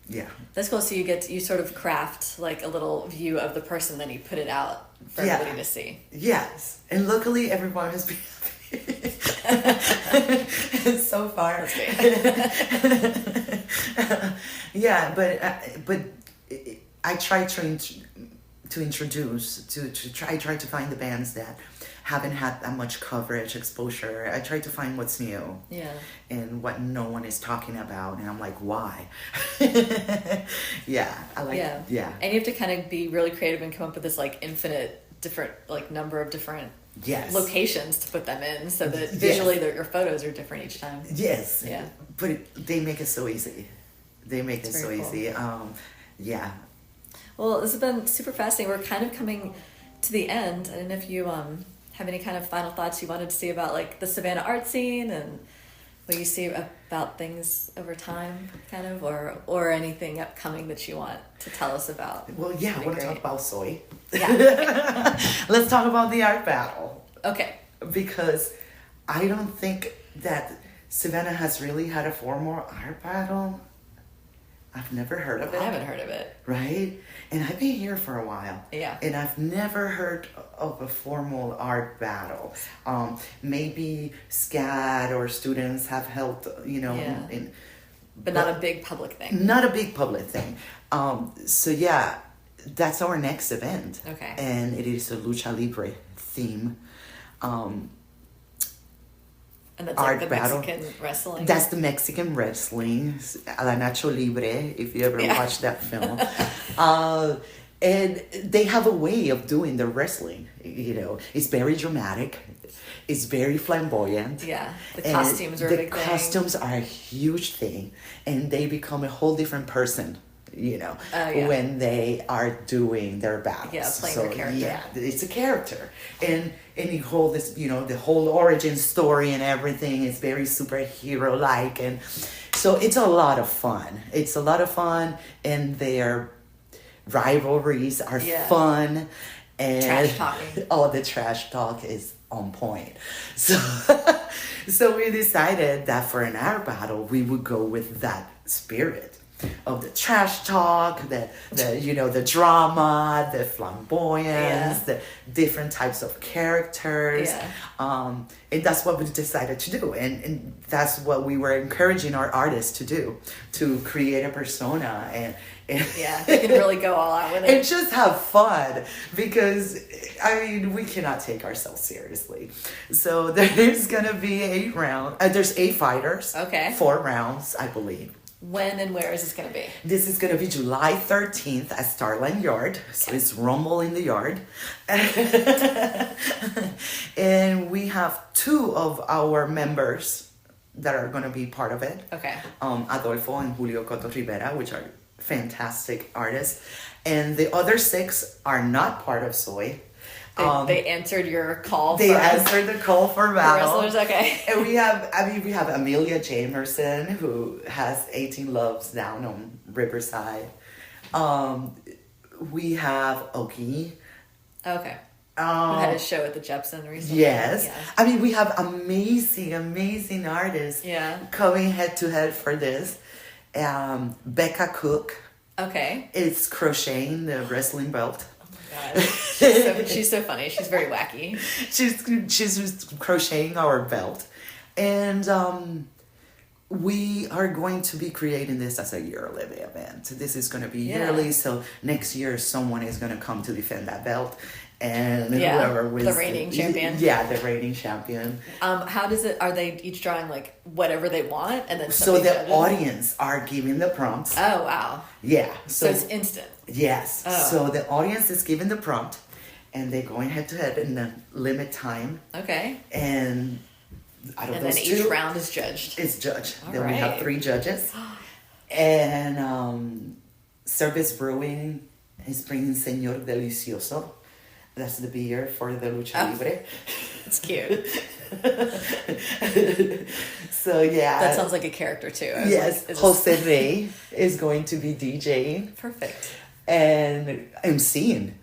B: Yeah.
A: That's cool. So you sort of craft like a little view of the person, then you put it out for everybody to see.
B: Yes. And luckily everyone has been so far. Yeah, but I try to introduce to try to find the bands that haven't had that much coverage, exposure. I try to find what's new.
A: Yeah.
B: And what no one is talking about, and I'm like, why? Yeah, I like. Yeah.
A: And you have to kind of be really creative and come up with this like infinite different like number of different locations to put them in, so that visually your photos are different each time.
B: Yes.
A: Yeah.
B: But they make it so easy. They make it so
A: cool.
B: easy. Yeah.
A: Well, this has been super fascinating. We're kind of coming to the end. I don't know if you have any kind of final thoughts you wanted to see about like the Savannah art scene and what you see about things over time, kind of, or anything upcoming that you want to tell us about.
B: Well, yeah, I want to talk about SOY.
A: Yeah. Okay.
B: Let's talk about the art battle.
A: Okay.
B: Because I don't think that Savannah has really had a formal art battle. I've never heard of it.
A: I haven't heard of it.
B: Right? And I've been here for a while.
A: Yeah.
B: And I've never heard of a formal art battle. Maybe SCAD or students have held,
A: but not a big public thing.
B: Not a big public thing. So yeah, that's our next event.
A: Okay.
B: And it is a lucha libre theme.
A: And that's
B: art
A: like the
B: battle.
A: Mexican wrestling.
B: That's the Mexican wrestling, a la Nacho Libre, if you ever watched that film. And they have a way of doing the wrestling. It's very dramatic. It's very flamboyant.
A: Yeah, the costumes are a big thing.
B: The costumes are a huge thing, and they become a whole different person. When they are doing their battles.
A: Yeah, playing their character.
B: Yeah, it's a character. And you hold this, the whole origin story and everything is very superhero-like. And so it's a lot of fun. It's a lot of fun, and their rivalries are fun. And
A: trash talking.
B: Oh, the trash talk is on point. So, so we decided that for an art battle, we would go with that spirit of the trash talk, the drama, the flamboyance, the different types of characters. And that's what we decided to do. And that's what we were encouraging our artists to do, to create a persona and
A: they can really go all out with it.
B: And just have fun, because, we cannot take ourselves seriously. So there's going to be 8 rounds. There's 8 fighters.
A: Okay.
B: 4 rounds, I believe.
A: When and where is this going to be?
B: This is going to be July 13th at Starland Yard. So it's Rumble in the Yard. And we have 2 of our members that are going to be part of it.
A: Okay.
B: Adolfo and Julio Cotto Rivera, which are fantastic artists. And the other 6 are not part of SOY.
A: They answered your call.
B: They answered the call for battle.
A: Wrestlers, okay.
B: And we have Amelia Jamerson, who has 18 Loves down on Riverside. We have Oki.
A: Okay. Who had a show at the Jepson recently.
B: Yes. We have amazing artists coming head to head for this. Becca Cook.
A: Okay.
B: Is crocheting the wrestling belt.
A: God. She's so funny. She's very wacky.
B: She's crocheting our belt. And we are going to be creating this as a yearly event. This is going to be yearly, so next year someone is going to come to defend that belt. And whoever wins
A: the reigning champion.
B: Yeah, the reigning champion.
A: How does it? Are they each drawing like whatever they want, and then
B: so the audience are giving the prompts?
A: Oh wow!
B: Yeah,
A: so it's instant.
B: Yes.
A: Oh.
B: So the audience is giving the prompt, and they're going head to head in the limit time.
A: Okay.
B: And
A: then each round is judged.
B: It's judged.
A: All
B: then
A: right.
B: we have 3 judges, and Service Brewing is bringing Señor Delicioso. That's the beer for the Lucha Libre.
A: It's cute.
B: So yeah.
A: That sounds like a character too.
B: Yes. Jose Rey is going to be DJing.
A: Perfect.
B: And I'm seeing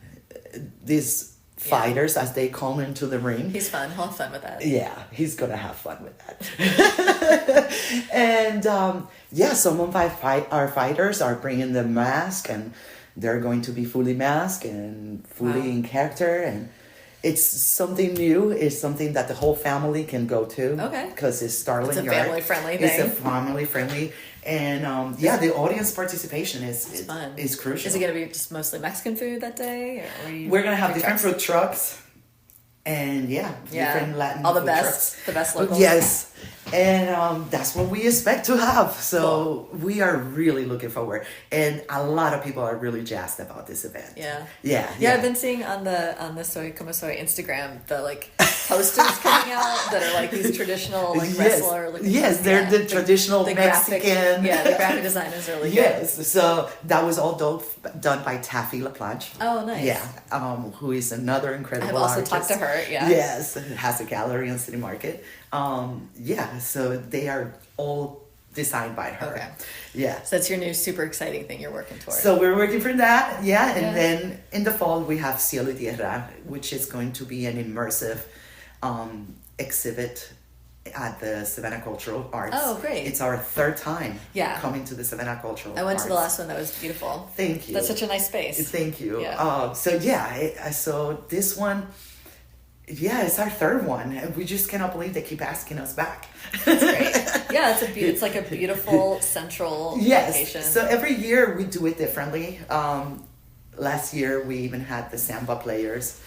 B: this fighters as they come into the ring.
A: He's fun. He'll have fun with that.
B: Yeah, he's gonna have fun with that. And some of our fighters are bringing the mask, and they're going to be fully masked and fully in character, and it's something new. It's something that the whole family can go to.
A: Okay.
B: Because it's Starland
A: It's a
B: Yard.
A: family-friendly thing.
B: It's a family-friendly. And the audience participation is
A: fun.
B: Is crucial.
A: Is it going to be just mostly Mexican food that day? Or
B: We're going to have different food trucks. And different Latin
A: all the
B: food
A: best,
B: trucks.
A: the best locals.
B: Yes, and that's what we expect to have. So we are really looking forward, and a lot of people are really jazzed about this event.
A: Yeah. I've been seeing on the SOY Como SOY Instagram the posters coming out that are like these traditional wrestler.
B: They're the traditional
A: the
B: Mexican.
A: The graphic design is really good.
B: Yes, so that was all done by Taffy LaPlanche.
A: Oh, nice.
B: Yeah, who is another incredible
A: I've also
B: artist.
A: talked to her. Yeah.
B: Yes, has a gallery on City Market. So they are all designed by her.
A: Okay.
B: Yeah.
A: So that's your new super exciting thing you're working towards.
B: So we're working for that. Yeah. And then in the fall we have Cielo y Tierra, which is going to be an immersive exhibit at the Savannah Cultural Arts.
A: Oh, great.
B: It's our third time coming to the Savannah Cultural Arts.
A: I went to the last one. That was beautiful.
B: Thank you.
A: That's such a nice space.
B: Thank you.
A: Yeah.
B: So this one, it's our third one. And we just cannot believe they keep asking us back.
A: That's great. Yeah, it's like a beautiful central location.
B: So every year we do it differently. Last year we even had the samba players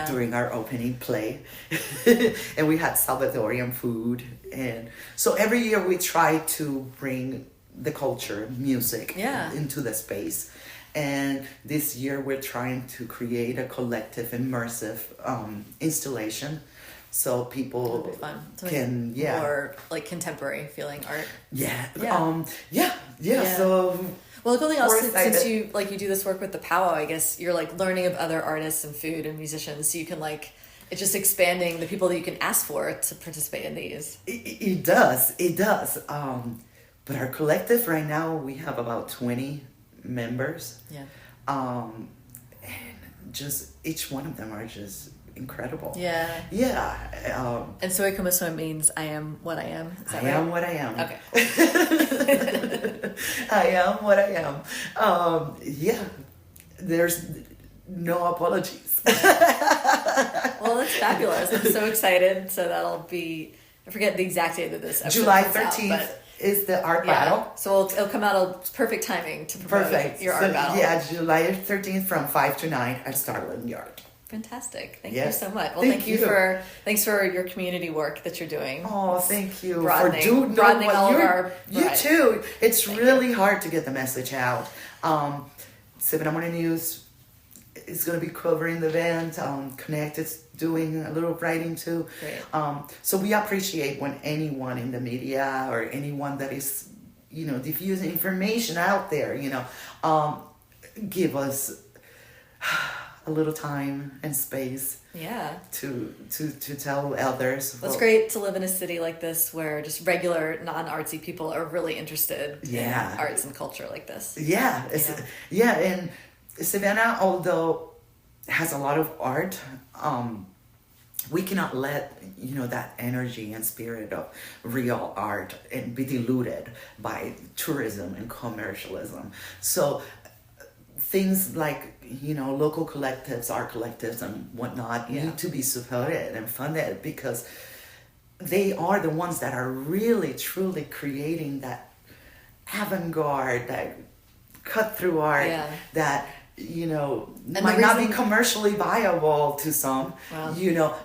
B: during our opening play. And we had Salvadorian food. And so every year we try to bring the culture, music into the space. And this year we're trying to create a collective immersive installation so people can
A: more like contemporary feeling art.
B: So
A: well, the cool thing also, since you do this work with the powwow, I guess you're learning of other artists and food and musicians, so you can it's just expanding the people that you can ask for to participate in these.
B: It does. But our collective right now, we have about 20 members.
A: Yeah.
B: And just each one of them are just incredible.
A: Yeah.
B: Yeah.
A: And SOY Como SOY means I am what I am. Is that right?
B: Am what I am.
A: Okay.
B: I am what I am. There's no apologies.
A: Well, that's fabulous. I'm so excited. So that'll be, I forget the exact date of this episode.
B: July 13th. Is the art battle.
A: So it'll come out perfect timing to promote your art battle.
B: Yeah, July 13th from 5 to 9 at Starland Yard.
A: Fantastic. Thank you so much. Well, thanks for your community work that you're doing.
B: Oh, thank you.
A: Broadening all of our
B: You too. It's really hard to get the message out. Savannah Morning News is going to be covering the event. Connect is doing a little writing too.
A: Great.
B: So we appreciate when anyone in the media or anyone that is, diffusing information out there, give us a little time and space.
A: Yeah.
B: To tell others.
A: Well, it's great to live in a city like this where just regular non-artsy people are really interested in arts and culture like this.
B: Yeah. And Savannah, although has a lot of art, we cannot let that energy and spirit of real art and be diluted by tourism and commercialism. So things like local collectives, art collectives and whatnot need to be supported and funded because they are the ones that are really truly creating that avant-garde, that cut-through art that might not be commercially viable to some,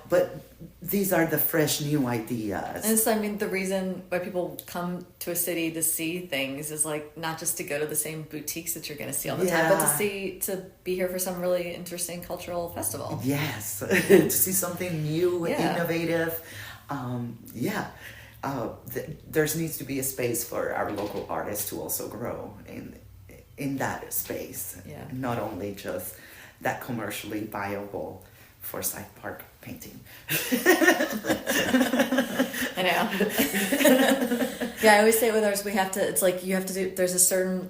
B: but these are the fresh new ideas.
A: And so, the reason why people come to a city to see things is not just to go to the same boutiques that you're going to see all the time, but to be here for some really interesting cultural festival.
B: Yes, to see something new and innovative. There needs to be a space for our local artists to also grow in that space.
A: Yeah.
B: Not only just that commercially viable Forsyth Park painting.
A: I know. I always say with ours, you have to do, there's a certain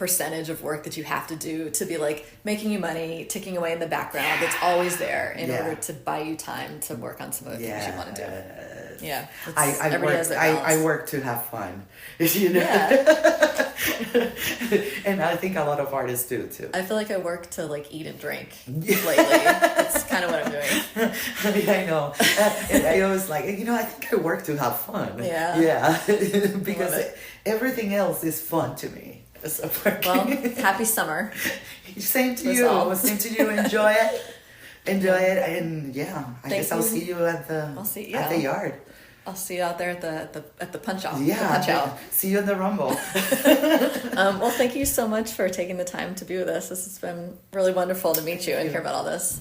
A: percentage of work that you have to do to be like making you money, ticking away in the background. It's always there in order to buy you time to work on some of the things you want to do. Yeah,
B: I work to have fun, you know.
A: Yeah.
B: And I think a lot of artists do too.
A: I feel like I work to like eat and drink lately. That's kind of what I'm doing.
B: I know. And I always like, you know, I think I work to have fun.
A: Yeah.
B: Because everything else is fun to me. So
A: well, happy summer.
B: Same to you. Same to you. Enjoy it. Enjoy it. And I guess I'll see you at the yard.
A: I'll see you out there at the punch out.
B: Yeah.
A: The punch out.
B: See you in the Rumble.
A: Well, thank you so much for taking the time to be with us. This has been really wonderful to meet you and hear about all this.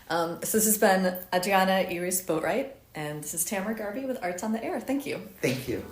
A: So this has been Adriana Iris Boatwright, and this is Tamara Garvey with Arts on the Air. Thank you.
B: Thank you.